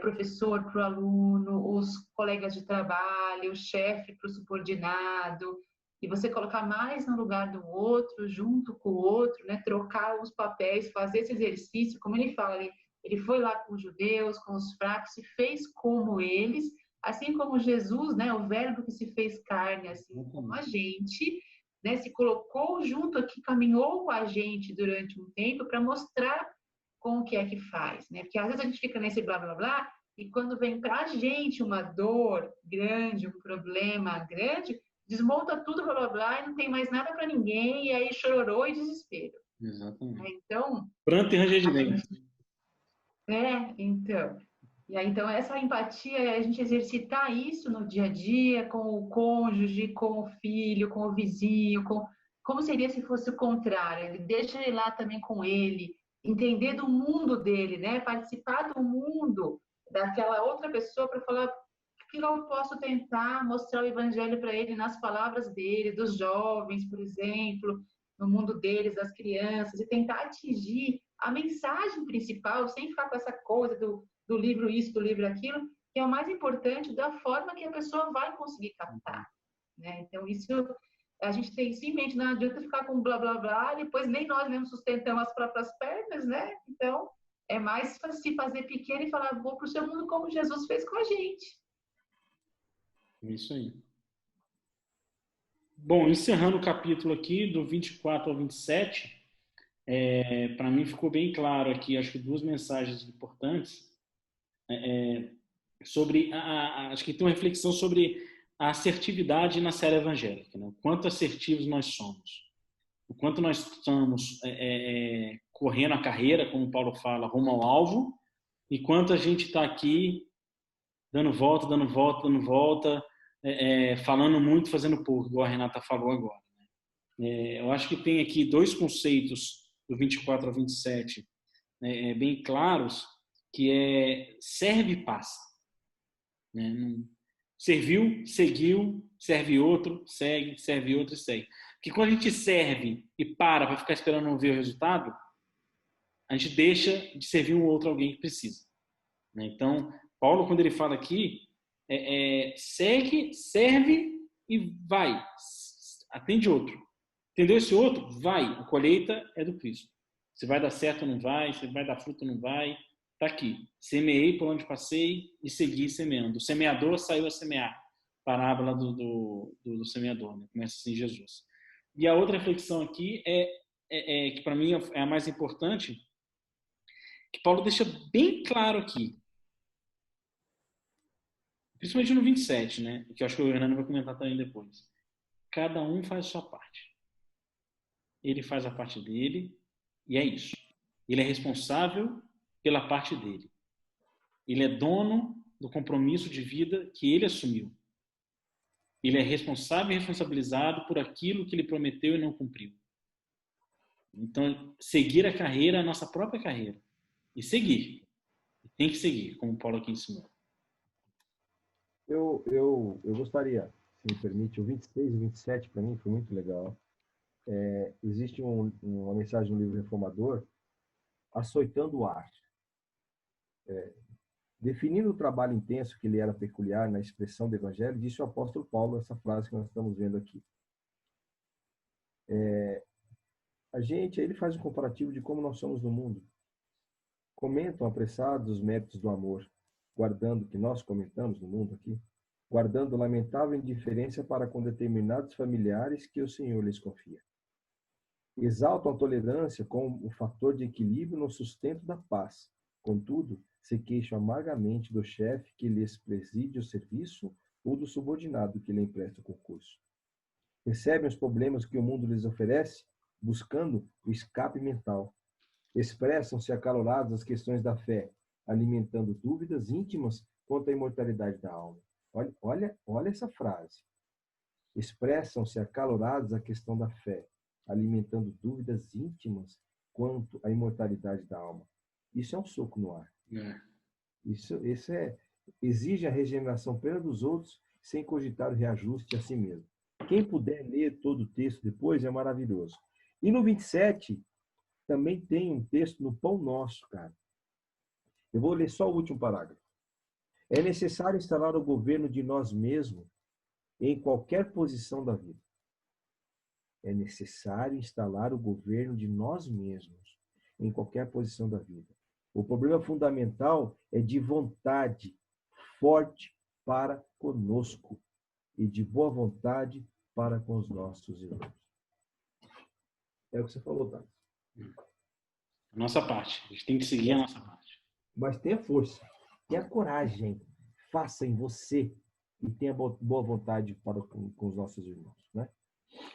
professor para o aluno, os colegas de trabalho, o chefe para o subordinado, e você colocar mais no lugar do outro, junto com o outro, né? Trocar os papéis, fazer esse exercício, como ele fala, ele foi lá com os judeus, com os fracos, se fez como eles, assim como Jesus, né? O verbo que se fez carne, assim como a gente, né? Se colocou junto aqui, caminhou com a gente durante um tempo para mostrar com o que é que faz, né? Porque às vezes a gente fica nesse blá blá blá e quando vem para a gente uma dor grande, um problema grande, desmonta tudo, blá blá blá, e não tem mais nada para ninguém, e aí chororô e desespero. Exatamente. Então, Pranto e ranger de a dente. gente, então. E aí, então, essa empatia é a gente exercitar isso no dia a dia, com o cônjuge, com o filho, com o vizinho, como seria se fosse o contrário? Ele deixa ele lá também com ele, entender do mundo dele, né? Participar do mundo daquela outra pessoa para falar o que eu posso tentar mostrar o evangelho para ele nas palavras dele, dos jovens, por exemplo, no mundo deles, das crianças, e tentar atingir a mensagem principal, sem ficar com essa coisa do livro isso, do livro aquilo, que é o mais importante da forma que a pessoa vai conseguir captar, né? Então, isso a gente tem isso em mente, não adianta ficar com blá, blá, blá, depois nem nós mesmos sustentamos as próprias pernas, né? Então, é mais se fazer pequeno e falar, vou para o seu mundo como Jesus fez com a gente. Isso aí. Bom, encerrando o capítulo aqui, do 24 ao 27, para mim ficou bem claro aqui, acho que duas mensagens importantes, sobre, acho que tem uma reflexão sobre a assertividade na série evangélica, né? O quanto assertivos nós somos, o quanto nós estamos correndo a carreira, como Paulo fala, rumo ao alvo, e quanto a gente está aqui dando volta, dando volta, dando volta, falando muito, fazendo pouco, igual a Renata falou agora. Eu acho que tem aqui dois conceitos do 24 ao 27 bem claros, que é serve e passa. Né? Serviu, seguiu, serve outro, segue, serve outro e segue. Porque quando a gente serve e para ficar esperando ver o resultado, a gente deixa de servir um outro alguém que precisa. Né? Então, Paulo, quando ele fala aqui, segue, serve e vai. Atende outro. Entendeu esse outro? Vai. A colheita é do Cristo. Se vai dar certo ou não vai, se vai dar fruto ou não vai, está aqui. Semeei por onde passei e segui semeando. O semeador saiu a semear. Parábola do semeador, né? Começa assim Jesus. E a outra reflexão aqui que para mim é a mais importante, que Paulo deixa bem claro aqui, principalmente no 27, né? Que eu acho que o Hernando vai comentar também depois. Cada um faz a sua parte. Ele faz a parte dele e é isso. Ele é responsável pela parte dele. Ele é dono do compromisso de vida que ele assumiu. Ele é responsável e responsabilizado por aquilo que ele prometeu e não cumpriu. Então, seguir a carreira é a nossa própria carreira. E seguir. Tem que seguir, como o Paulo aqui ensinou. Eu gostaria, se me permite, o 26 e 27 para mim foi muito legal. Existe uma mensagem no livro Reformador, açoitando o ar. Definindo o trabalho intenso que lhe era peculiar na expressão do Evangelho, disse o apóstolo Paulo essa frase que nós estamos vendo aqui. Ele faz um comparativo de como nós somos no mundo. Comentam apressados os méritos do amor, guardando, que nós comentamos no mundo aqui, guardando lamentável indiferença para com determinados familiares que o Senhor lhes confia. Exaltam a tolerância como um fator de equilíbrio no sustento da paz. Contudo, se queixam amargamente do chefe que lhes preside o serviço ou do subordinado que lhe empresta o concurso. Percebem os problemas que o mundo lhes oferece, buscando o escape mental. Expressam-se acalorados as questões da fé, alimentando dúvidas íntimas quanto à imortalidade da alma. Olha essa frase. Expressam-se acalorados a questão da fé, alimentando dúvidas íntimas quanto à imortalidade da alma. Isso é um soco no ar. Isso exige a regeneração plena dos outros, sem cogitar o reajuste a si mesmo. Quem puder ler todo o texto depois é maravilhoso. E no 27, também tem um texto no Pão Nosso, cara. Eu vou ler só o último parágrafo. É necessário instalar o governo de nós mesmos em qualquer posição da vida. É necessário instalar o governo de nós mesmos em qualquer posição da vida. O problema fundamental é de vontade forte para conosco e de boa vontade para com os nossos irmãos. É o que você falou, Thales. A nossa parte. A gente tem que seguir a nossa parte. Mas tenha força, tenha coragem, faça em você e tenha boa vontade para com os nossos irmãos, né?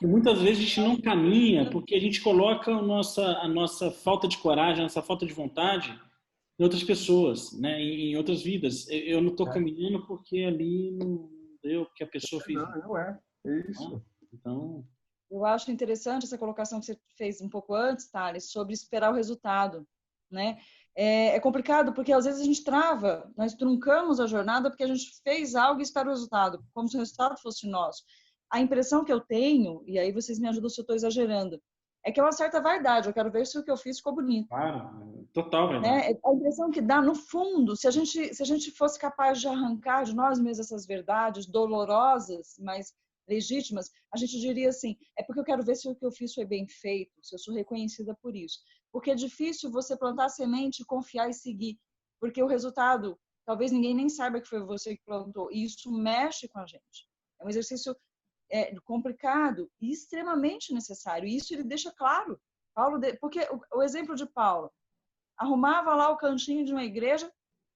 E muitas vezes a gente não caminha porque a gente coloca a nossa falta de coragem, a nossa falta de vontade em outras pessoas, né? Em outras vidas. Eu não estou caminhando porque ali não deu, porque a pessoa fez. Não é. É isso. Então, eu acho interessante essa colocação que você fez um pouco antes, Thales, sobre esperar o resultado, né? É complicado porque às vezes a gente trava, nós truncamos a jornada porque a gente fez algo e espera o resultado, como se o resultado fosse nosso. A impressão que eu tenho, e aí vocês me ajudam se eu estou exagerando, é que é uma certa vaidade. Eu quero ver se o que eu fiz ficou bonito. claro, total verdade. Né? A impressão que dá, no fundo, se a gente fosse capaz de arrancar de nós mesmos essas verdades dolorosas, mas legítimas, a gente diria assim, é porque eu quero ver se o que eu fiz foi bem feito, se eu sou reconhecida por isso. Porque é difícil você plantar a semente, confiar e seguir, porque o resultado, talvez ninguém nem saiba que foi você que plantou, e isso mexe com a gente. É um exercício complicado e extremamente necessário, e isso ele deixa claro. Porque o exemplo de Paulo, arrumava lá o cantinho de uma igreja,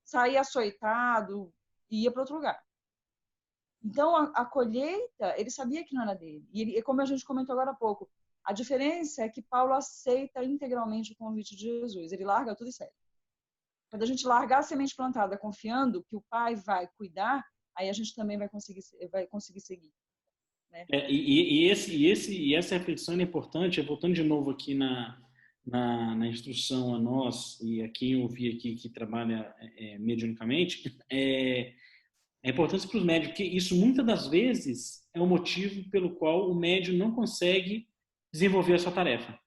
saía açoitado e ia para outro lugar. Então, a colheita, ele sabia que não era dele. E como a gente comentou agora há pouco, a diferença é que Paulo aceita integralmente o convite de Jesus. Ele larga tudo e segue. Quando a gente largar a semente plantada confiando que o Pai vai cuidar, aí a gente também vai conseguir seguir. Né? Essa reflexão é importante, voltando de novo aqui na instrução a nós, e a quem eu ouvi aqui que trabalha mediunicamente, a importância para os médios, porque isso muitas das vezes é o motivo pelo qual o médium não consegue desenvolver a sua tarefa.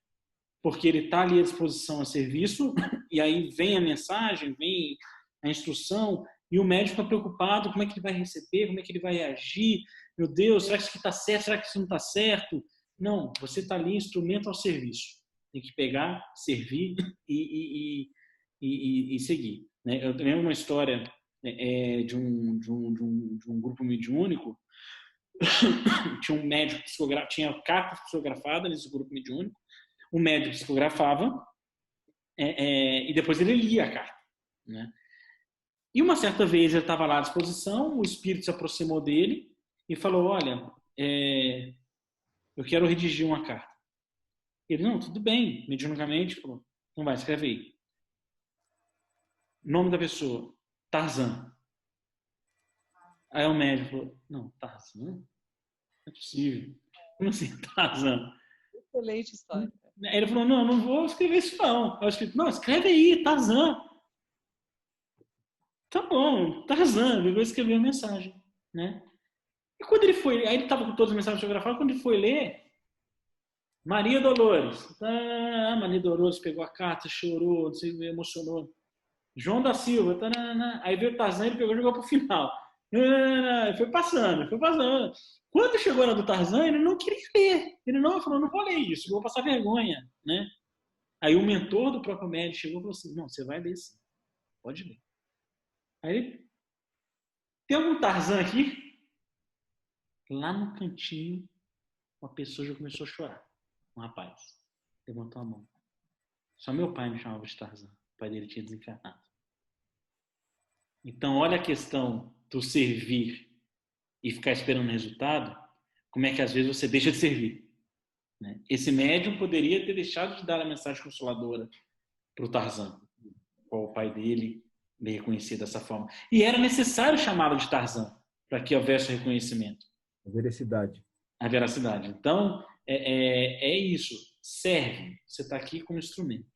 Porque ele está ali à disposição a serviço, e aí vem a mensagem, vem a instrução, e o médium fica preocupado como é que ele vai receber, como é que ele vai reagir. Meu Deus, será que isso aqui está certo? Será que isso não está certo? Não, você está ali instrumento ao serviço. Tem que pegar, servir e seguir. Né? Eu lembro uma história de um grupo mediúnico. Tinha um médico psicografado, tinha cartas psicografadas nesse grupo mediúnico. O médico psicografava e depois ele lia a carta. Né? E uma certa vez ele estava lá à disposição, o espírito se aproximou dele e falou, olha, eu quero redigir uma carta. Ele, não, tudo bem, mediunicamente, falou, não vai, escreve aí. Nome da pessoa, Tarzan. Aí o médico falou, não, Tarzan? Não é possível. Como assim, Tarzan? Excelente história. Aí ele falou, não vou escrever isso não. Aí o espírito, não, escreve aí, Tarzan. Tá bom, Tarzan, eu vou escrever a mensagem, né? E quando ele foi, aí ele estava com todas as mensagens fotografadas, quando ele foi ler, Maria Dolores. Maria Dolores pegou a carta, chorou, não sei, emocionou. João da Silva. Aí veio o Tarzan, ele pegou e jogou pro final. Foi passando. Quando chegou na do Tarzan, ele não queria ler. Ele falou, não vou ler isso, vou passar vergonha, né? Aí o mentor do próprio médico chegou e falou assim, não, você vai ler sim, pode ler. Aí ele, tem algum Tarzan aqui? Lá no cantinho, uma pessoa já começou a chorar. Um rapaz levantou a mão. Só meu pai me chamava de Tarzan. O pai dele tinha desencarnado. Então, olha a questão do servir e ficar esperando o resultado, como é que às vezes você deixa de servir. Né? Esse médium poderia ter deixado de dar a mensagem consoladora para o Tarzan, qual o pai dele me reconhecia dessa forma. E era necessário chamá-lo de Tarzan para que houvesse reconhecimento? A veracidade. A veracidade. Então, é isso. Serve. Você está aqui como instrumento.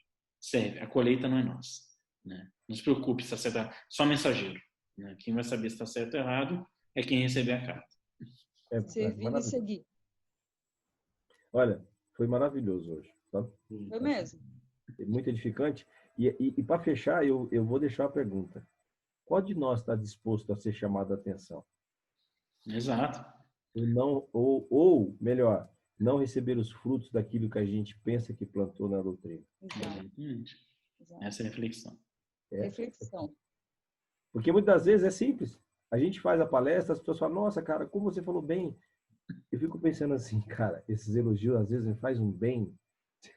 Serve. A colheita não é nossa. Né? Não se preocupe se está certo ou errado. Só mensageiro. Né? Quem vai saber se está certo ou errado é quem receber a carta. Servir e seguir. Olha, foi maravilhoso hoje. Tá? Foi mesmo. Muito edificante. E para fechar, eu vou deixar a pergunta. Qual de nós está disposto a ser chamado a atenção? Exato. Ou melhor, não receber os frutos daquilo que a gente pensa que plantou na doutrina. Exatamente. Essa é a reflexão. Reflexão. Porque muitas vezes é simples. A gente faz a palestra, as pessoas falam, nossa, cara, como você falou bem. Eu fico pensando assim, cara, esses elogios às vezes me fazem um bem.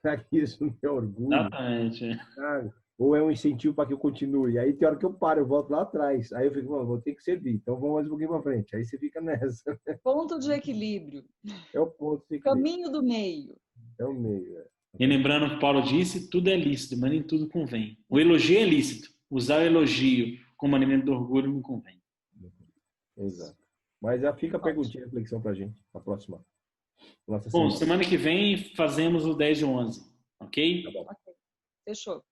Será que isso me é orgulho? Exatamente. Sabe? Ou é um incentivo para que eu continue? Aí tem hora que eu paro, eu volto lá atrás. Aí eu fico, mano, vou ter que servir. Então vamos mais um pouquinho para frente. Aí você fica nessa. Ponto de equilíbrio. É o ponto de equilíbrio. Caminho do meio. É o meio. É. E lembrando que Paulo disse, tudo é lícito, mas nem tudo convém. O elogio é lícito. Usar o elogio como alimento do orgulho não convém. Exato. Mas já fica a perguntinha, a reflexão para a gente, na próxima. Bom, semana que vem fazemos o 10 e 11, ok? Tá bom. Ok. Fechou.